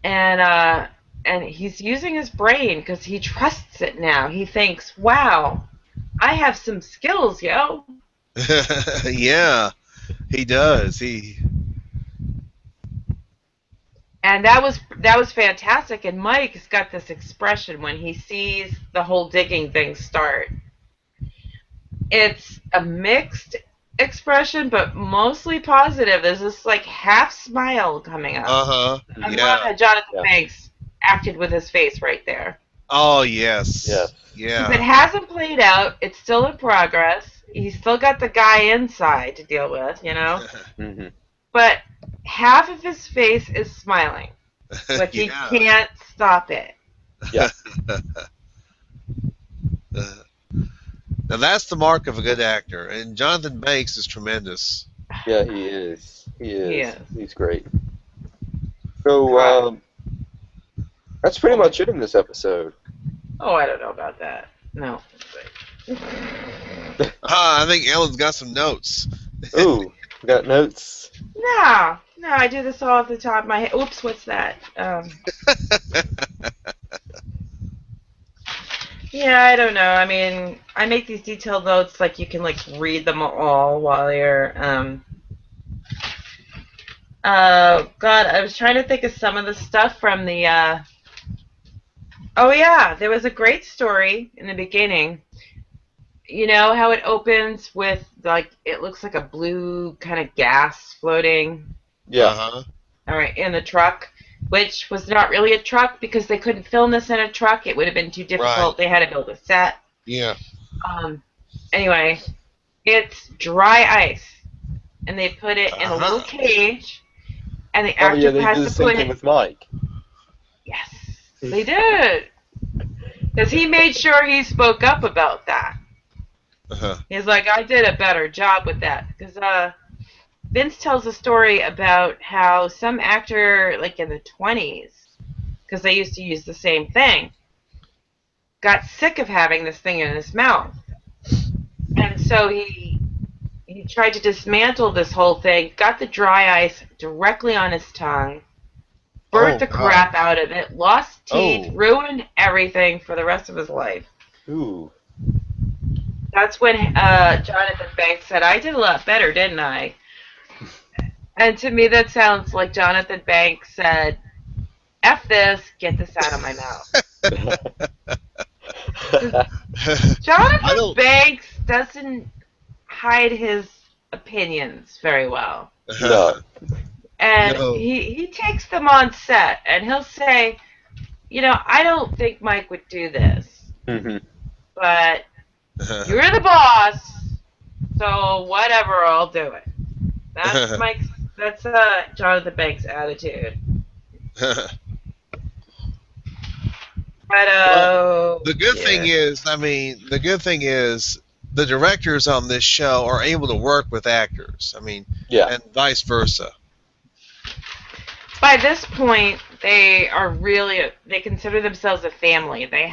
and he's using his brain because he trusts it now. He thinks, "Wow, I have some skills, yo." Yeah, he does. And that was fantastic. And Mike's got this expression when he sees the whole digging thing start. It's a mixed expression, but mostly positive. There's this like half smile coming up. Uh-huh. I Yeah. love how Jonathan Banks acted with his face right there. Oh, yes. Yes. Because it Yeah. hasn't played out. It's still in progress. He's still got the guy inside to deal with, Mm-hmm. But half of his face is smiling, but he Yeah. can't stop it. Yeah. Now that's the mark of a good actor, and Jonathan Banks is tremendous. Yeah, he is. He is. He is. He's great. So, that's pretty much it in this episode. Oh, I don't know about that. No. I think Ellen's got some notes. Ooh, got notes. No, I do this all off the top of my head. Oops, what's that? Yeah, I don't know. I mean, I make these detailed notes like you can read them all while you're God, I was trying to think of some of the stuff from the oh yeah, there was a great story in the beginning. You know how it opens with it looks like a blue kind of gas floating. Yeah. Uh-huh. All right, in the truck, which was not really a truck because they couldn't film this in a truck. It would have been too difficult. Right. They had to build a set. Yeah. Anyway, it's dry ice, and they put it in a little Uh-huh. cage, and the Oh, actor yeah, they has did the to same put thing it. with Mike. Yes, they did. Because he made sure he spoke up about that. Uh-huh. He's like, I did a better job with that. Because Vince tells a story about how some actor, in the 20s, because they used to use the same thing, got sick of having this thing in his mouth. And so he tried to dismantle this whole thing, got the dry ice directly on his tongue, burnt the crap out of it, lost teeth, ruined everything for the rest of his life. Ooh. That's when Jonathan Banks said, I did a lot better, didn't I? And to me, that sounds like Jonathan Banks said, F this, get this out of my mouth. Jonathan Banks doesn't hide his opinions very well. No. And he takes them on set, and he'll say, I don't think Mike would do this. Mm-hmm. But you're the boss, so whatever, I'll do it. That's Jonathan Banks' attitude. But the good thing is, the directors on this show are able to work with actors. And vice versa. By this point, they consider themselves a family. They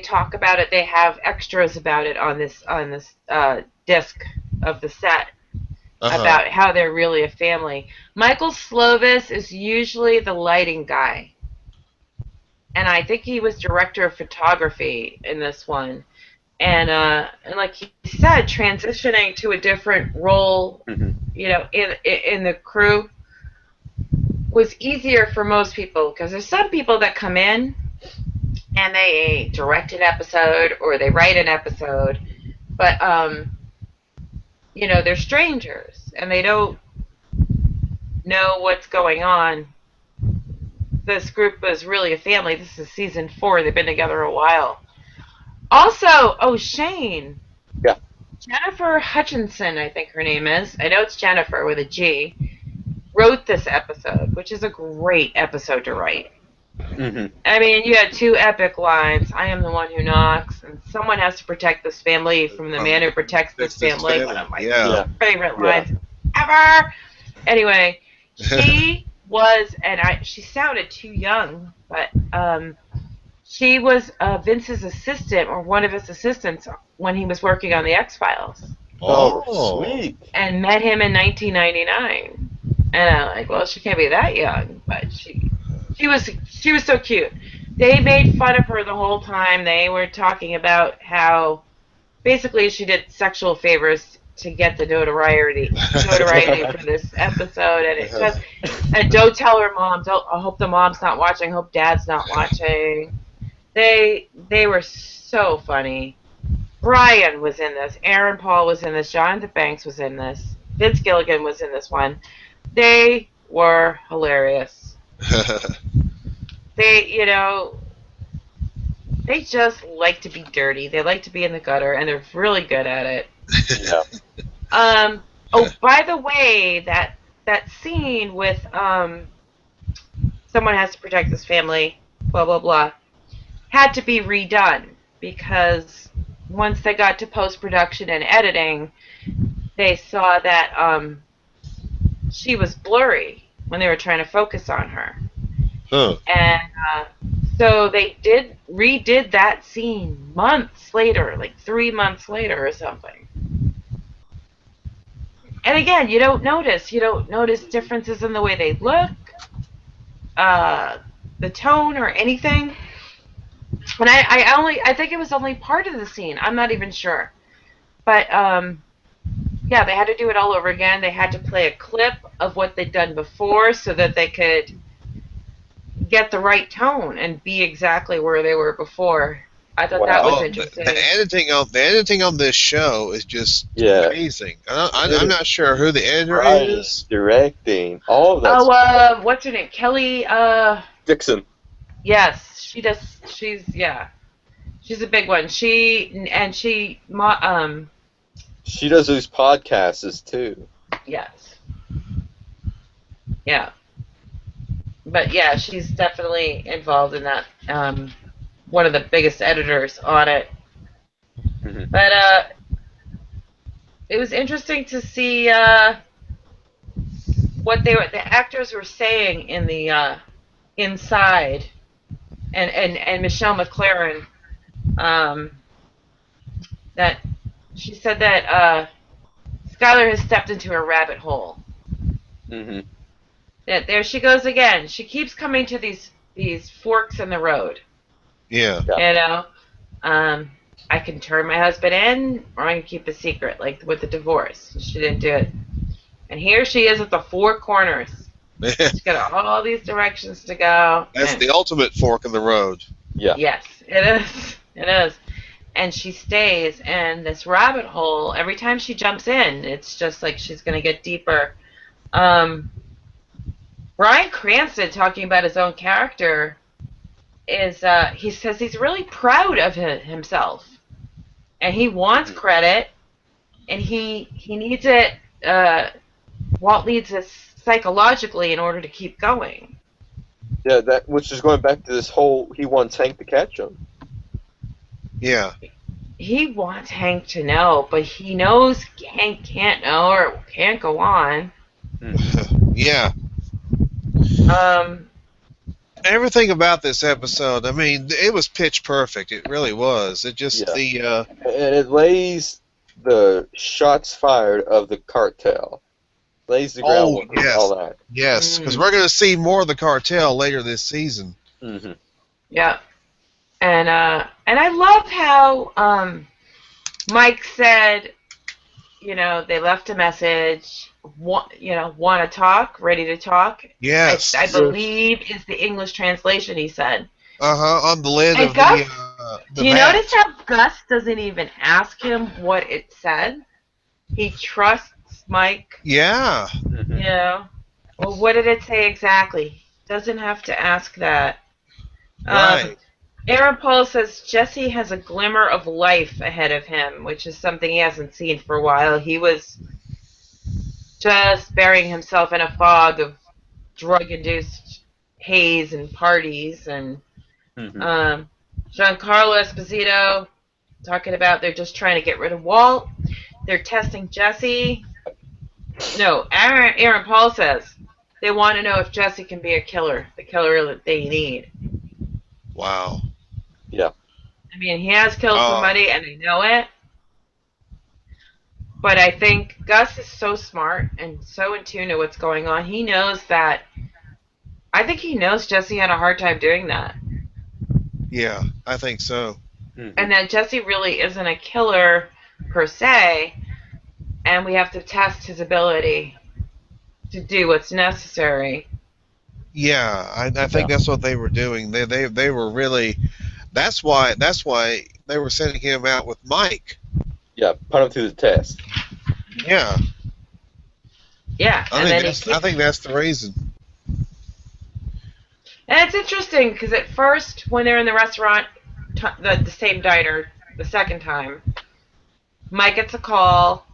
talk about it. They have extras about it on this disc of the set. About how they're really a family. Michael Slovis is usually the lighting guy. And I think he was director of photography in this one. And like he said, transitioning to a different role, in the crew was easier for most people because there's some people that come in and they direct an episode or they write an episode, but they're strangers and they don't know what's going on. This group was really a family. This is season 4. They've been together a while. Also, Shane. Yeah. Jennifer Hutchinson, I think her name is. I know it's Jennifer with a G. Wrote this episode, which is a great episode to write. Mm-hmm. I mean, you had 2 epic lines. I am the one who knocks, and someone has to protect this family from the man who protects this family. One of my favorite lines ever. Anyway, she was, she sounded too young, but she was Vince's assistant or one of his assistants when he was working on the X-Files. Oh, sweet! And met him in 1999. And I'm like, well, she can't be that young, but she was so cute. They made fun of her the whole time. They were talking about how basically she did sexual favors to get the notoriety for this episode, and it just don't tell her mom. I hope the mom's not watching. I hope dad's not watching. They were so funny. Brian was in this. Aaron Paul was in this. Jonathan Banks was in this. Vince Gilligan was in this one. They were hilarious. They just like to be dirty. They like to be in the gutter, and they're really good at it. Yeah. By the way, that scene with someone has to protect this family, blah blah blah, had to be redone because once they got to post-production and editing, they saw that she was blurry when they were trying to focus on her. Huh. And so they redid that scene months later, like 3 months later or something. And again, you don't notice differences in the way they look, the tone, or anything. And I think it was only part of the scene. I'm not even sure. But yeah, they had to do it all over again. They had to play a clip of what they'd done before so that they could get the right tone and be exactly where they were before. I thought that was interesting. The editing on this show is just amazing. I'm not sure who the editor is. Directing, all of that. What's her name? Kelly Dixon. Yes, she does. She's a big one. She does those podcasts too. Yes. Yeah. But yeah, she's definitely involved in that. One of the biggest editors on it. Mm-hmm. But it was interesting to see what the actors were saying in the inside, and Michelle McLaren, that she said that Skylar has stepped into a rabbit hole. Mm-hmm. That there she goes again. She keeps coming to these forks in the road. Yeah. I can turn my husband in, or I can keep a secret, like with the divorce. She didn't do it. And here she is at the 4 corners. She's got all these directions to go. That's the ultimate fork in the road. Yeah. Yes, it is. It is. And she stays, and this rabbit hole, every time she jumps in, it's just like she's going to get deeper. Bryan Cranston, talking about his own character, he says he's really proud of himself, and he wants credit, and he needs it. Walt needs it psychologically in order to keep going. Yeah, which is going back to this whole he wants Hank to catch him. Yeah. He wants Hank to know, but he knows Hank can't know or can't go on. Yeah. Everything about this episode, I mean, it was pitch perfect. It really was. It just and it lays the shots fired of the cartel. Lays the groundwork for all that. Yes, because we're going to see more of the cartel later this season. Mm-hmm. Yeah, and I love how Mike said they left a message. Want to talk? Ready to talk? I Yes. Yes. believe is the English translation. He said. On the lid And of Gus, the do you notice vat. how Gus doesn't even ask him what it said? He trusts Mike. Yeah. Hmm. Yeah. Well, what did it say exactly? Doesn't have to ask that. Um, Right. Aaron Paul says Jesse has a glimmer of life ahead of him, which is something he hasn't seen for a while. He was just burying himself in a fog of drug-induced haze and parties. And Hmm. um, Giancarlo Esposito talking about they're just trying to get rid of Walt. They're testing Jesse. No, Aaron Paul says they want to know if Jesse can be a killer, the killer that they need. Wow. Yeah. I mean, he has killed Oh, somebody, and they know it. But I think Gus is so smart and so in tune to what's going on. He knows that. I think he knows Jesse had a hard time doing that, yeah. I think so. Hmm. and that Jesse really isn't a killer per se, and we have to test his ability to do what's necessary. Yeah. I Yeah. think that's what they were doing. They were really. That's why they were sending him out with Mike. Yeah. Put him through the test. Yeah. Yeah, and then he I keeps. think that's the reason. And it's interesting because at first, when they're in the restaurant, the same diner, the second time, Mike gets a call.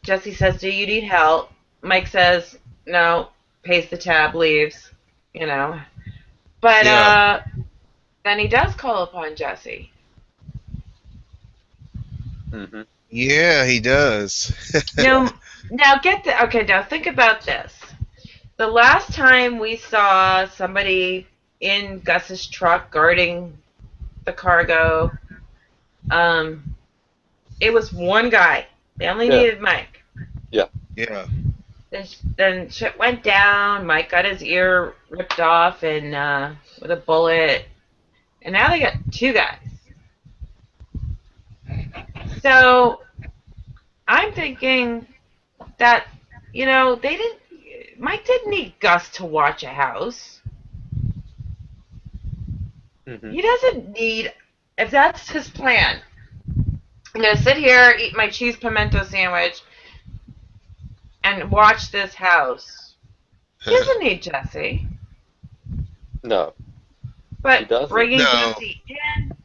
Jesse says, "Do you need help?" Mike says, "No." Pays the tab, leaves. You know, but Yeah. then he does call upon Jesse. Hmm. Yeah, he does. Now get the okay. Now think about this. The last time we saw somebody in Gus's truck guarding the cargo, um, it was one guy. They only Yeah. needed Mike. Yeah. Yeah. Then shit went down. Mike got his ear ripped off and with a bullet, and now they got two guys. So I'm thinking that they didn't. Mike didn't need Gus to watch a house. Hmm. He doesn't need. If that's his plan, I'm gonna sit here, eat my cheese pimento sandwich, and watch this house. He doesn't need Jesse, No, he but doesn't. bringing No. Jesse in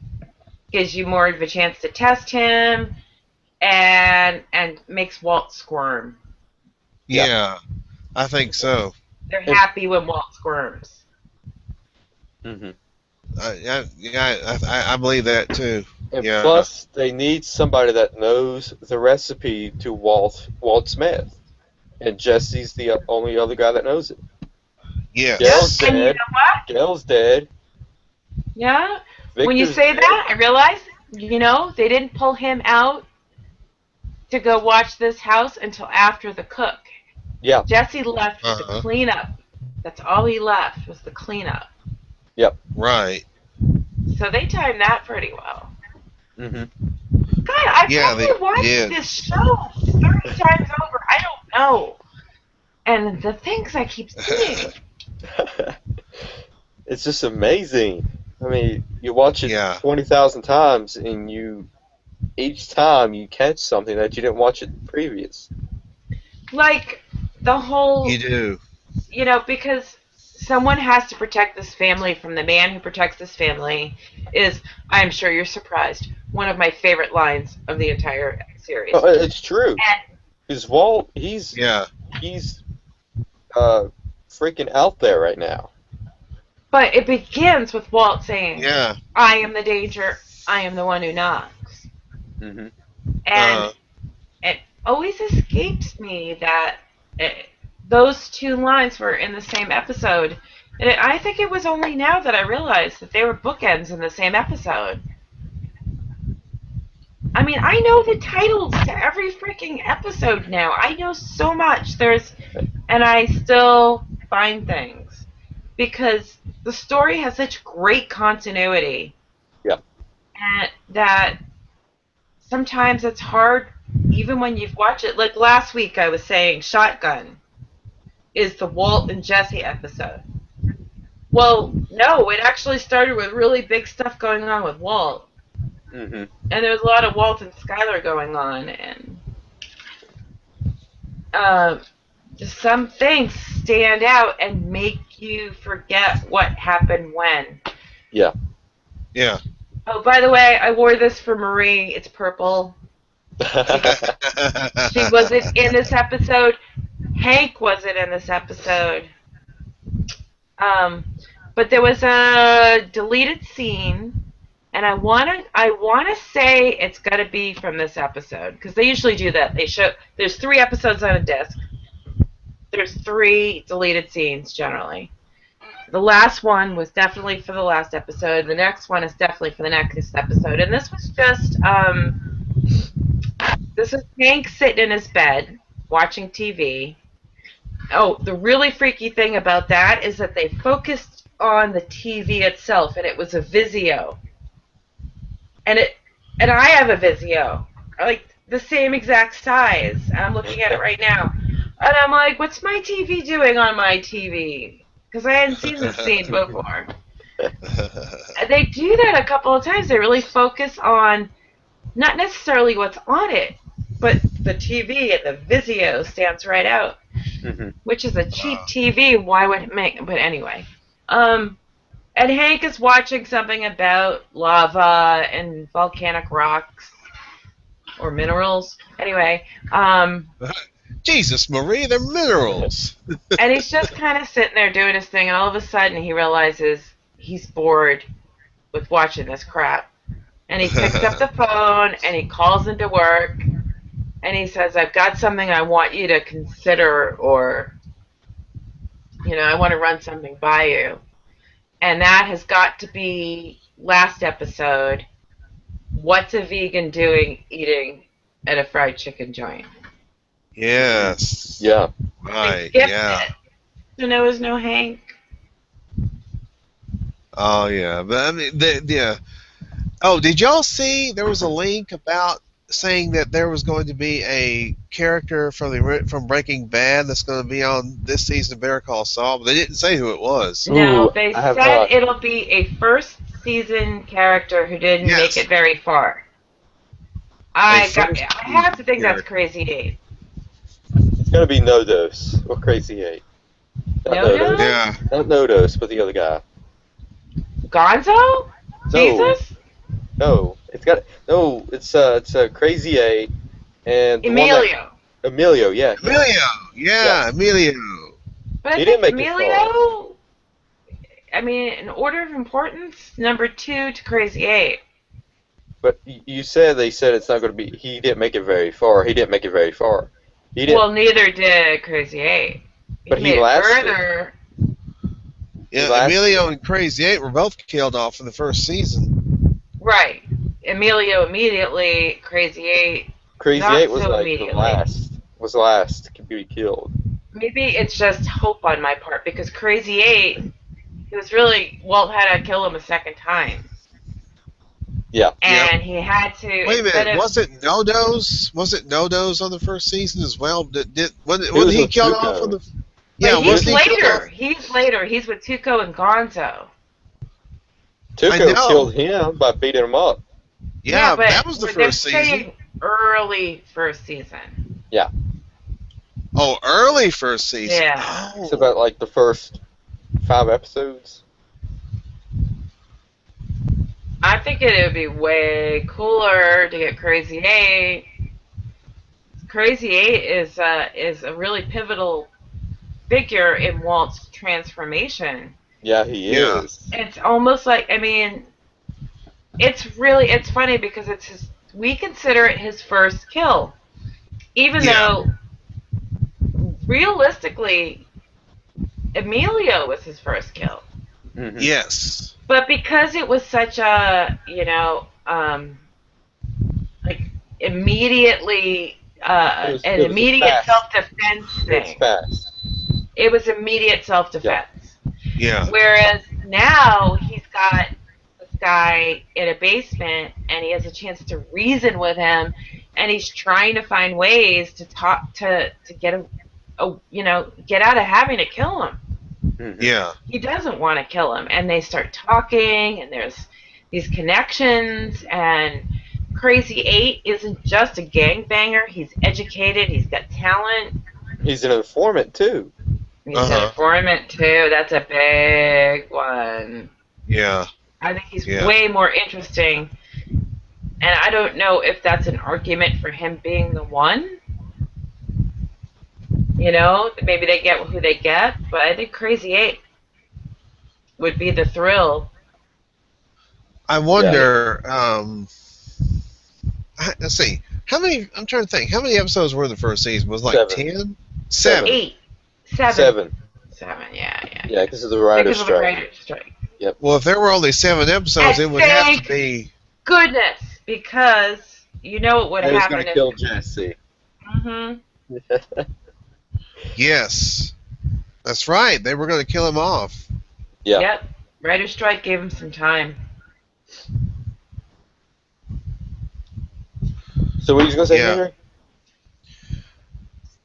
gives you more of a chance to test him and makes Walt squirm. Yeah. Yeah. I think so. They're And happy when Walt squirms. hmm Yeah. I believe that too. and Yeah. plus, they need somebody that knows the recipe to Walt's meth, and Jesse's the only other guy that knows it. Yeah, Gail's Yes. and you dead. know what? Gail's dead. Yeah, when you Victor's say dead. that, I realize they didn't pull him out to go watch this house until after the cook. Yeah. Jesse left with the Uh-huh. cleanup. That's all he left was the cleanup. Yep. Right. So they timed that pretty well. Hmm. God, I Yeah, they probably watched did. this show 30 times over. I don't know. And the things I keep seeing. It's just amazing. I mean, you watch it Yeah. 20,000 times, and each time you catch something that you didn't watch it previous. Like, the You whole, do. because someone has to protect this family from the man who protects this family is, I'm sure you're surprised, one of my favorite lines of the entire series. Oh, it's true. And, Because Walt, he's Yeah. he's uh freaking out there right now. but it begins with Walt saying, Yeah. I am the danger, I am the one who knocks. Hmm. And Uh. it always escapes me that those two lines were in the same episode. And I think it was only now that I realized that they were bookends in the same episode. I mean, I know the titles to every freaking episode now. I know so much. And I still find things because the story has such great continuity Yeah. and that sometimes it's hard even when you've watched it, like last week I was saying Shotgun is the Walt and Jesse episode. Well, no, it actually started with really big stuff going on with Walt. Mm-hmm. And there was a lot of Walt and Skylar going on, and uh, some things stand out and make you forget what happened when. Yeah. Yeah. Oh, by the way, I wore this for Marie. It's purple. She wasn't in this episode. Hank wasn't in this episode. But there was a deleted scene, and I wanna say it's gotta be from this episode because they usually do that. They show there's 3 episodes on a disc. There's 3 deleted scenes generally. The last one was definitely for the last episode. The next one is definitely for the next episode. And this was just this is Hank sitting in his bed watching TV. Oh, the really freaky thing about that is that they focused on the TV itself, and it was a Vizio. And I have a Vizio, like the same exact size. I'm looking at it right now, and I'm like, what's my TV doing on my TV? Because I hadn't seen this scene before. And they do that a couple of times. They really focus on not necessarily what's on it, but the TV and the Vizio stands right out, which is a cheap TV. Why would it make? But anyway, and Hank is watching something about lava and volcanic rocks or minerals. Anyway, Jesus, Marie, they're minerals. and he's just kind of sitting there doing his thing, and all of a sudden he realizes he's bored with watching this crap. And he picks up the phone and he calls into work and he says, I've got something I want you to consider, or, I want to run something by you. And that has got to be last episode. What's a vegan doing eating at a fried chicken joint? Yes. Yeah. Right. They skipped Yeah. it. So there was no Hank. Oh yeah, but I mean, yeah. Oh, did y'all see? There was a link about saying that there was going to be a character from Breaking Bad that's going to be on this season of Better Call Saul, but they didn't say who it was. No, Ooh, they I have said not. it'll be a first season character who didn't Yes. make it very far. I first have to think that's character. Crazy 8. It's gonna be No Dose or Crazy 8. Not No Dose. Dose? Yeah. Not No Dose, but the other guy. Gonzo? Jesus? No, it's Crazy 8 and the one Emilio. that, Emilio, yeah. Emilio. Yeah, Emilio. But I He think didn't make it Emilio, I mean, in order of importance, number 2 to Crazy 8. But they said it's not going to be. He didn't make it very far. He didn't. He didn't. Well, neither did Crazy 8. But he made it lasted. further. Yeah, Last- Emilio and Crazy 8 were both killed off in the first season. Right. Emilio immediately, Crazy 8. Crazy Not 8 was so like immediately. the last. Was last to be killed. Maybe it's just hope on my part, because Crazy 8, it was really, Walt had to kill him a second time. Yeah. And he had to. Wait a instead minute, of- was it No-Dose? Was it No-Dose on the first season as well? Wasn't was he with killed Tuco. off on the? But Yeah, he's wasn't he killed later. off? He's later. He's with Tuco and Gonzo. Tuco know. killed him by beating him up. Yeah, but that was the they're first season. saying early first season. Oh, early first season. Yeah. Oh. It's about like the first 5 episodes. I think it would be way cooler to get Crazy 8. Crazy 8 is a really pivotal figure in Walt's transformation. Yeah, he Yeah. is. It's almost like, I mean, it's funny because we consider it his first kill. Even Yeah. though, realistically, Emilio was his first kill. Mhm. Yes. But because it was such a, like, immediately, It was an immediate fast. self-defense It's thing. fast. It was immediate self-defense. Yeah. Whereas now he's got this guy in a basement and he has a chance to reason with him. and he's trying to find ways to talk to get get out of having to kill him. Mhm. Yeah. He doesn't want to kill him, and they start talking, and there's these connections, and Crazy 8 isn't just a gangbanger. He's educated. He's got talent. He's an informant too. He's an Uh-huh. informant too. That's a big one. Yeah. I think he's Yeah. way more interesting. And I don't know if that's an argument for him being the one. Maybe they get who they get, but I think Crazy 8 would be the thrill. I Yeah. wonder. Let's see. How many? I'm trying to think. How many episodes were in the first season? Was it like 7. 10? 7. 8. 7. 7. 7, yeah. Yeah, because of the writer's Because of the strike. writer's strike. Well, if there were only 7 episodes, it would have to be. Goodness, because you know what would He was happen going to kill Jesse. Mm-hmm. Yes. That's right. They were going to kill him off. Yeah. Yep. Writer's strike gave him some time. So what are you going to say, Yeah. Henry?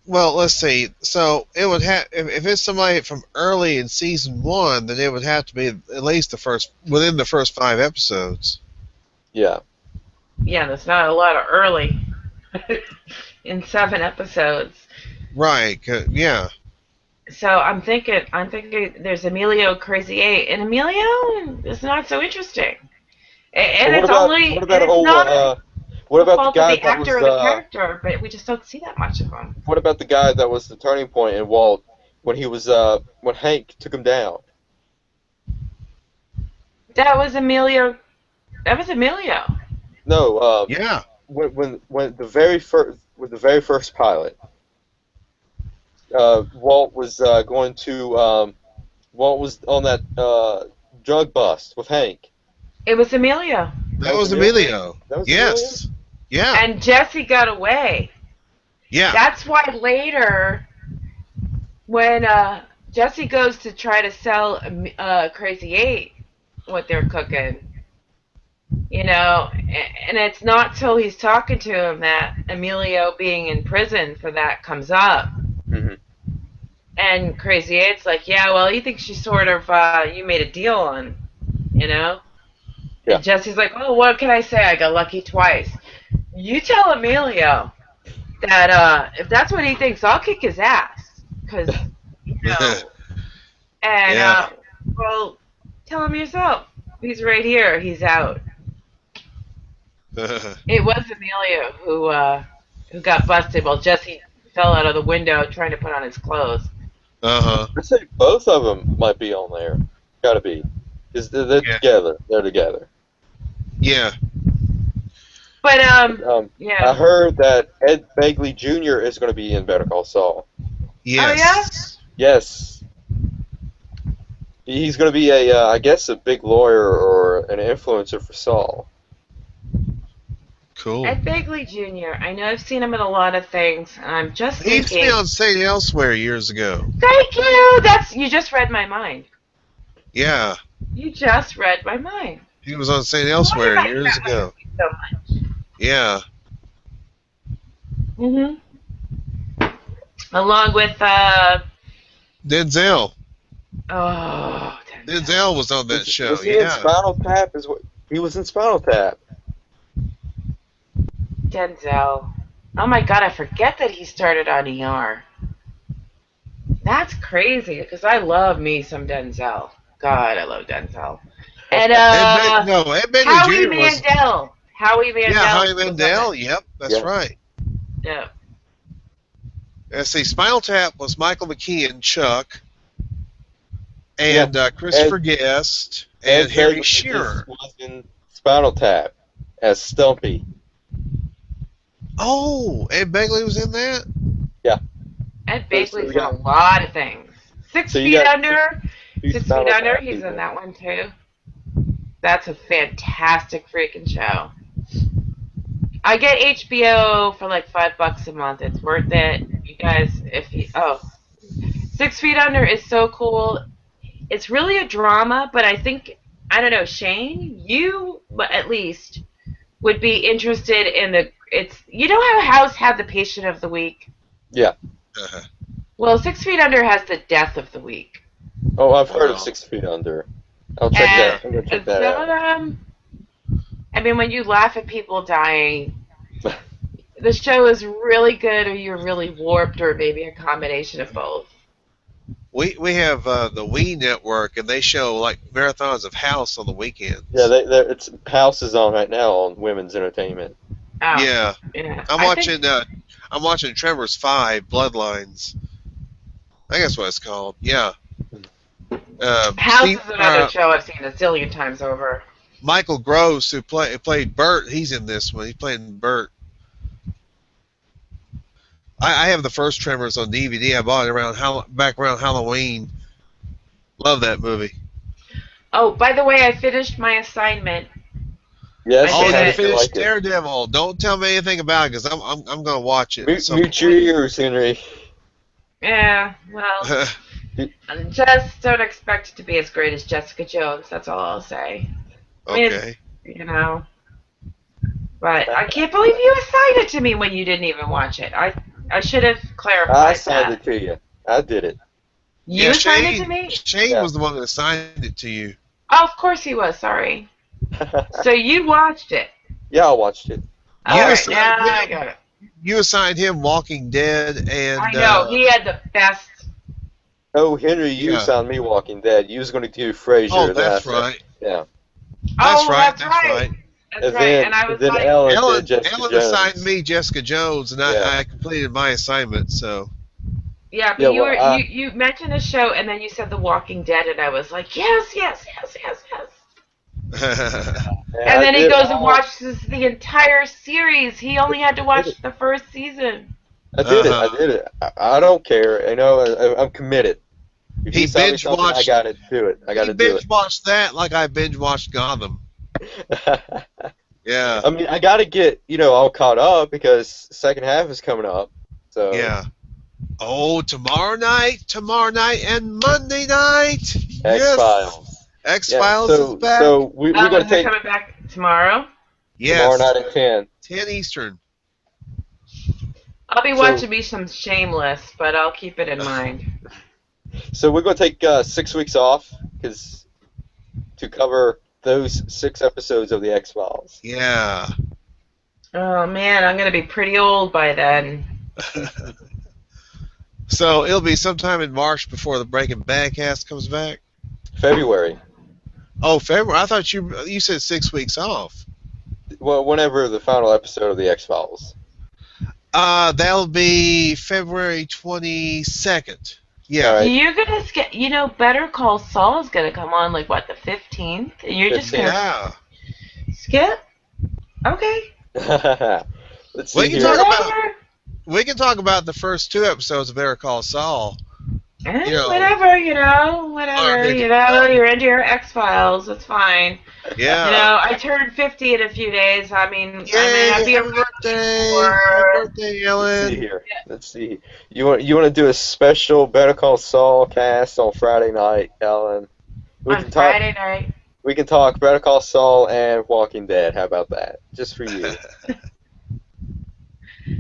Well, let's see. So it would have if it's somebody from early in season 1, then it would have to be at least within the first 5 episodes. Yeah. Yeah, there's not a lot of early in 7 episodes. Right. Yeah. So I'm thinking there's Emilio Crazy 8, and Emilio is not so interesting. And Well, it's only what about it's old? not What the about fault the guy of the that was? actor or the character, but we just don't see that much of him. What about the guy that was the turning point in Walt when he was when Hank took him down? That was Emilio. No. Yeah. When the very first pilot, Walt was going to Walt was on that drug bust with Hank. It was Emilio. That was Emilio. That was Yes. Yeah. And Jesse got away. Yeah. That's why later, when Jesse goes to try to sell Crazy 8 what they're cooking, and it's not till he's talking to him that Emilio being in prison for that comes up. Mm-hmm. And Crazy 8's like, yeah, well, he thinks she's sort of, you made a deal on, Yeah. And Jesse's like, oh, what can I say? I got lucky twice. You tell Emilio that if that's what he thinks, I'll kick his ass. Because, and, Yeah. well, tell him yourself. He's right here. He's out. It was Emilio who got busted while Jesse fell out of the window trying to put on his clothes. Uh-huh. I'd say both of them might be on there. Gotta be. Because they're together. They're together. Yeah. But, I heard that Ed Begley Jr. is going to be in Better Call Saul. Yes. Yes. He's going to be I guess, a big lawyer or an influencer for Saul. Cool. Ed Begley Jr. I know I've seen him in a lot of things, and I'm just He used to thinking. be on St. Elsewhere years ago. Thank you. You just read my mind. Yeah. You just read my mind. He was on St. Elsewhere Why did I years forget ago. so much? Yeah. Along with Denzel. Denzel. Denzel was on that show. Was he in Yeah. Spinal Tap? He was in Spinal Tap. Denzel. Oh my God! I forget that he started on ER. That's crazy because I love me some Denzel. God, I love Denzel. And Ed Begley Howie Jr. was. Mandel. Howie Mandel. Yeah, Howie Mandel. Yep, that's Yeah. right. Yeah. Let's see, Spinal Tap was Michael McKean, Chuck, and Christopher Guest, and Ed Harry Begley Shearer. was in Spinal Tap as Stumpy. Oh, Ed Begley was in that? Ed Begley's in Yeah. a lot of things. Six So you Feet got Under. He's 6 Spinal Feet Under. Tap, He's in in that one too. That's a fantastic freaking show. I get HBO for like $5 a month. It's worth it. You guys, 6 Feet Under is so cool. It's really a drama, but I don't know, Shane, you at least would be interested in it's you know how House had the patient of the week. Yeah. Uh-huh. Well, 6 Feet Under has the death of the week, Oh, I've heard of Wow. 6 Feet Under. I'll check and, that. I'm gonna check and that some of out. them. I mean, when you laugh at people dying, the show is really good, or you're really warped, or maybe a combination of both. We have the Wii network, and they show like marathons of House on the Yeah, weekends. it's House is on right now on Women's Entertainment. Oh, Yeah, yeah. I'm I think watching. I'm watching Tremors 5: Bloodlines. I guess what it's called. Yeah. House Steve is another show I've seen a zillion times over. Michael Gross, who played Bert, he's in this one. He's playing Bert. I have the first Tremors on DVD. I bought it back around Halloween. Love that movie. Oh, by the way, I finished my assignment. I Yes, Oh, did and how you did it. you finished like it? Daredevil. Don't tell me anything about it, because I'm going to watch it at Mute, some mute your point. ears, Henry. Yeah, well, just don't expect it to be as great as Jessica Jones. That's all I'll say. I mean, Okay. but I can't believe you assigned it to me when you didn't even watch it. I should have I clarified signed that. it to you. I did it. You Yeah, assigned it to me? Shane Yeah. was the one that assigned it to you. Oh, of course he was. Sorry. So you watched it. Yeah, I watched it. All You right, assigned now I him. got it. You assigned him Walking Dead, I and know he had the best. Oh, Henry, you yeah. signed me Walking Dead. You was going to do Oh, Frasier. Then I that's said, right. yeah. That's Oh, right. that's That's right. right. That's And right. then, And I and was then like, Ellen did Jessica Ellen assigned Jones. me Jessica Jones, and Yeah. I completed my assignment. So. yeah, but Yeah, well, you mentioned a show, and then you said The Walking Dead, and I was like, yes, yes, yes, yes, yes. yeah, And I then he did goes and all. watches the entire series. He only had to I did watch it. the first season. I did it. I uh-huh. did it. I don't care. You know, I'm committed. If you He assign me binge something, I watched. got to do it. I got He to do binge watched that like I binge watched Gotham. it. Yeah. I mean, I got to get, all caught up because second half is coming up. So, Yeah. Oh, tomorrow night, and Monday night. Yes. X-Files. Yeah, X-Files is so back. so we're going Is to it take coming back tomorrow? tomorrow Yes. night at 10. 10 Eastern. I'll be So watching me some Shameless, but I'll keep it in mind. so we're going to take 6 weeks off because to cover those 6 episodes of the X-Files. Yeah. Oh man, I'm gonna be pretty old by then. So it'll be sometime in March before the Breaking Bad cast comes back. February. Oh, February. I thought you said 6 weeks off. Well, whenever the final episode of the X-Files. That'll be February 22nd. All Yeah. right. You're gonna skip. Better Call Saul is gonna come on like what, the 15th, and you're just 15th. gonna Yeah. skip. Okay. Let's We see can here. talk about Whatever. we can talk about the first 2 episodes of Better Call Saul. You know, Whatever. or- You're into your X Files. It's fine. yeah. I turned 50 in a few days. I mean, Yay! happy Happy birthday! Happy birthday, Let's see Ellen! here. Let's see. You want to do a special Better Call Saul cast on Friday night, Ellen? We on can talk. Friday night. We can talk Better Call Saul and Walking Dead. How about that? Just for you.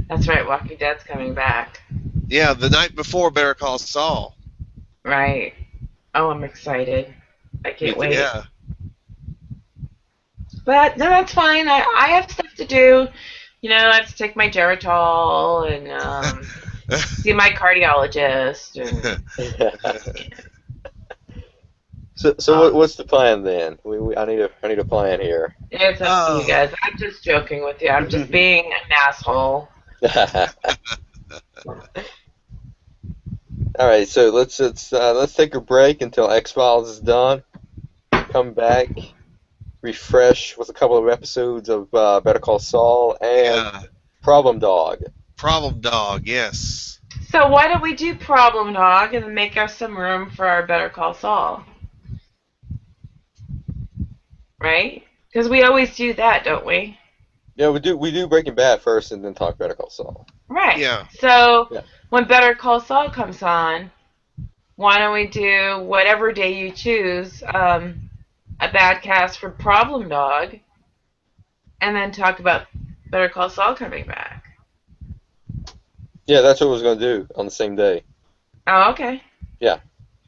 That's right. Walking Dead's coming back. Yeah, the night before Better Call Saul. Right. Oh, I'm excited. I can't wait. Yeah. But no, that's fine. I have stuff to do. I have to take my Geritol and see my cardiologist. And So what's the plan then? I need a plan here. it's up to you guys. I'm just joking with you. I'm just being an asshole. All right, so let's take a break until X-Files is done. Come back, refresh with a couple of episodes of Better Call Saul and Yeah. Problem Dog. Problem Dog, yes. So why don't we do Problem Dog and make us some room for our Better Call Saul? Right? Because we always do that, don't we? Yeah, we do Breaking Bad first and then talk Better Call Saul. Right. Yeah. So Yeah. when Better Call Saul comes on, why don't we do whatever day you choose, a BadCast for Problem Dog, and then talk about Better Call Saul coming back. Yeah, that's what I was going to do on the same day. Oh, okay. Yeah.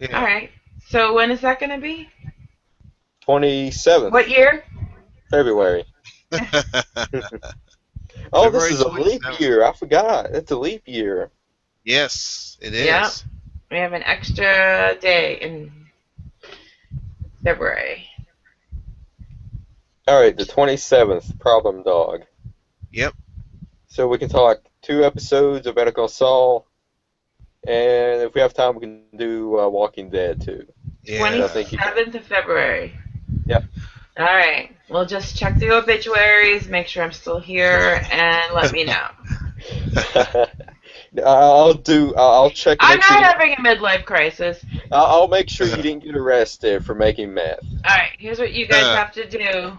Yeah. All right. So when is that going to be? 27th What year? February. Oh, this February is a leap 27th. year. I forgot. It's a leap year. Yes, it Yeah. is. We have an extra day in February. All right, the 27th, Problem Dog. Yep. So we can talk 2 episodes of Better Call Saul, and if we have time, we can do Walking Dead too. Yeah. I think you can. 27th of February. Yep. All right. We'll just check the obituaries, make sure I'm still here, and let me know. I'll check and I'm make sure. not having a midlife crisis. I'll make sure you didn't get arrested for making meth. All right. Here's what you guys have to do.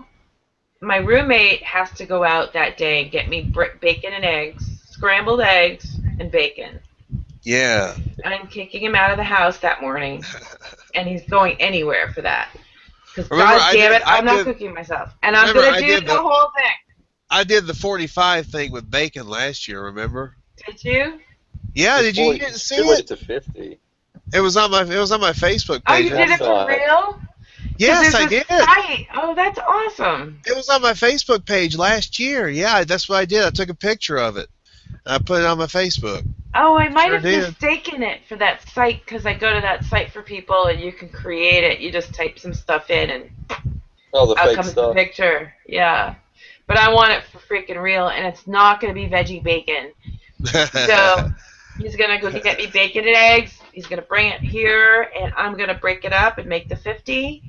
My roommate has to go out that day and get me bacon and eggs, scrambled eggs, and bacon. Yeah. I'm kicking him out of the house that morning, and he's going anywhere for that. Because Remember, God damn it, I'm not cooking myself, and I'm Remember, gonna I do did the whole thing. I did the 45 thing with bacon last year. Remember? Did you? Yeah. It's Did you? You 40, didn't see should wait it? to 50. It was on my Facebook Oh, page. you did it for real? Yes, Because I there's did. a site. Oh, that's awesome. It was on my Facebook page last year. Yeah, that's what I did. I took a picture of it. And I put it on my Facebook. Oh, I might Sure have did. mistaken it for that site because I go to that site for people and you can create it. You just type some stuff in and Oh, the out fake comes the stuff. picture. Yeah. But I want it for freaking real, and it's not going to be veggie bacon. So he's going to go get me bacon and eggs. He's going to bring it here, and I'm going to break it up and make the 50.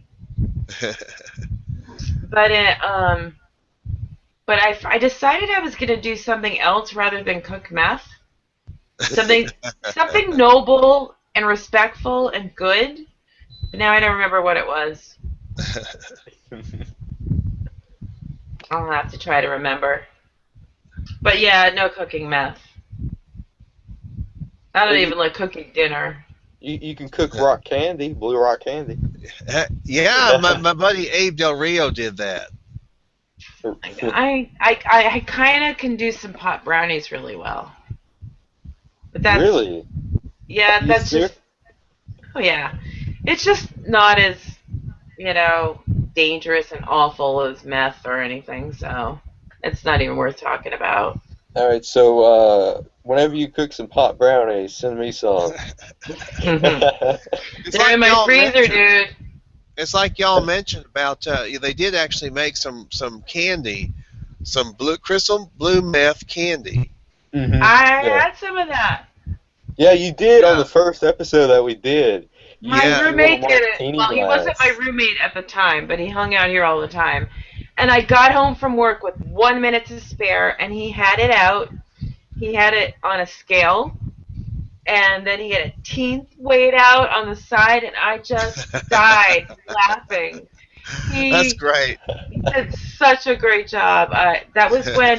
But I decided I was going to do something else rather than cook meth. Something noble and respectful and good. But now I don't remember what it was. I'll have to try to remember. But yeah, no cooking meth. I don't even like cooking dinner. You can cook rock candy, blue rock candy. Yeah, my buddy Abe Del Rio did that. I kind of can do some pot brownies really well. But that's Really? yeah, You that's serious? just oh yeah. It's just not as, dangerous and awful as meth or anything, so it's not even worth talking about. All right, so whenever you cook some pot brownies, send me some. It's They're in my y'all freezer, mentioned. dude. It's like y'all mentioned about they did actually make some candy, some crystal blue meth candy. Mm-hmm. I Yeah. had some of that. Yeah, you did on Yeah. the first episode that we did. My Yeah. roommate did it. Martini Well, he wasn't my glass. roommate at the time, but he hung out here all the time. And I got home from work with 1 minute to spare, and he had it out. He had it on a scale, and then he had a teenth weighed out on the side, and I just died laughing. That's He great. did such a great job. That was when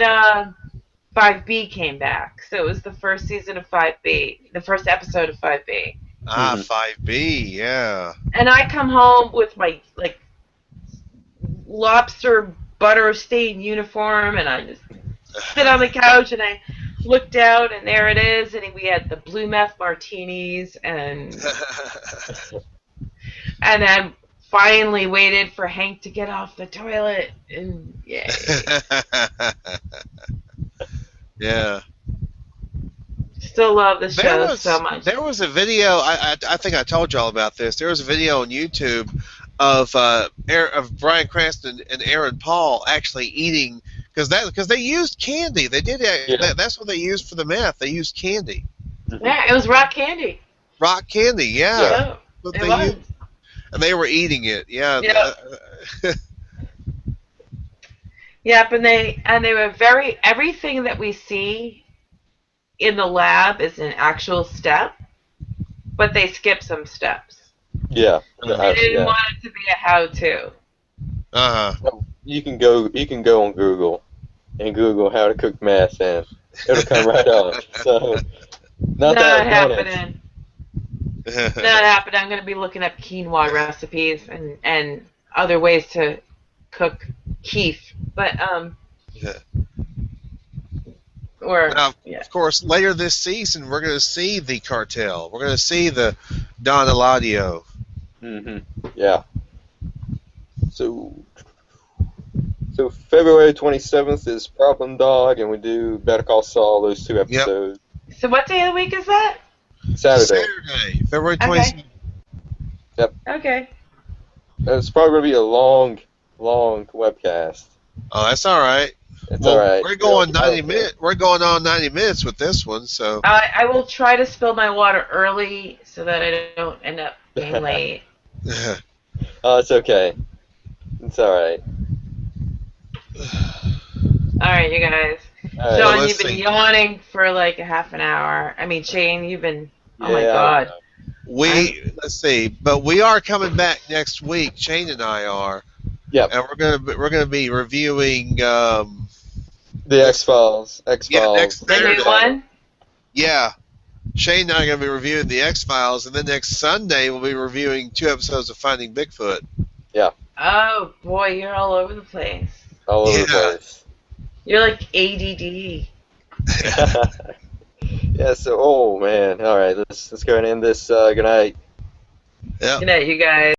5B came back. So it was the first season of 5B, the first episode of 5B. Ah, Mhm. 5B, yeah. And I come home with my lobster butter stained uniform, and I just sit on the couch and I look down, and there it is. And we had the blue meth martinis, and then finally waited for Hank to get off the toilet, and yay. Yeah. Still love the show so much. There was a video. I think I told y'all about this. There was a video on YouTube of Bryan Cranston and Aaron Paul actually eating because they used candy. They did Yeah. that's what they used for the meth. They used candy, Yeah, it was rock candy. rock candy. Yeah, Yeah, what it they was. used, and they were eating it. Yeah. Yep. Yep, and they were everything that we see in the lab is an actual step, but they skip some steps. Yeah. They didn't Yeah. want it to be a how-to. You can go on Google and Google how to cook meth, and it'll come right up. So not that happening. Not happening. I'm going to be looking up quinoa recipes and other ways to cook keef. But Or Now, yeah. of course, later this season, we're going to see the cartel. We're going to see the Don Eladio. Yeah. So February 27th is Problem Dog, and we do Better Call Saul. Those 2 Yep. episodes. So what day of the week is that? Saturday. Saturday, February Okay. 27th. Yep. Okay. It's probably gonna be a long webcast. Oh, that's all right. It's all Well, right. we're We don't, going I 90 don't care. minutes. We're going on 90 minutes with this one, so I will try to spill my water early so that I don't end up being late. Oh, it's okay. It's all right. All right, you guys. All so right. Sean, let's you've been see. yawning for like a half an hour. I mean, Shane, you've been. Oh my Yeah, I God. know. Let's see, but we are coming back next week. Shane and I are, Yep. and we're gonna be reviewing. The X Files. X Yeah, Files. next The new Saturday. one? Yeah, Shane and I are gonna be reviewing the X Files, and then next Sunday we'll be reviewing 2 episodes of Finding Bigfoot. Oh boy, you're all over the place. All over the Yeah. place. You're like ADD. Yeah. So, oh man. All right. Let's go ahead and end this. Good night. Yep. Good night, you guys.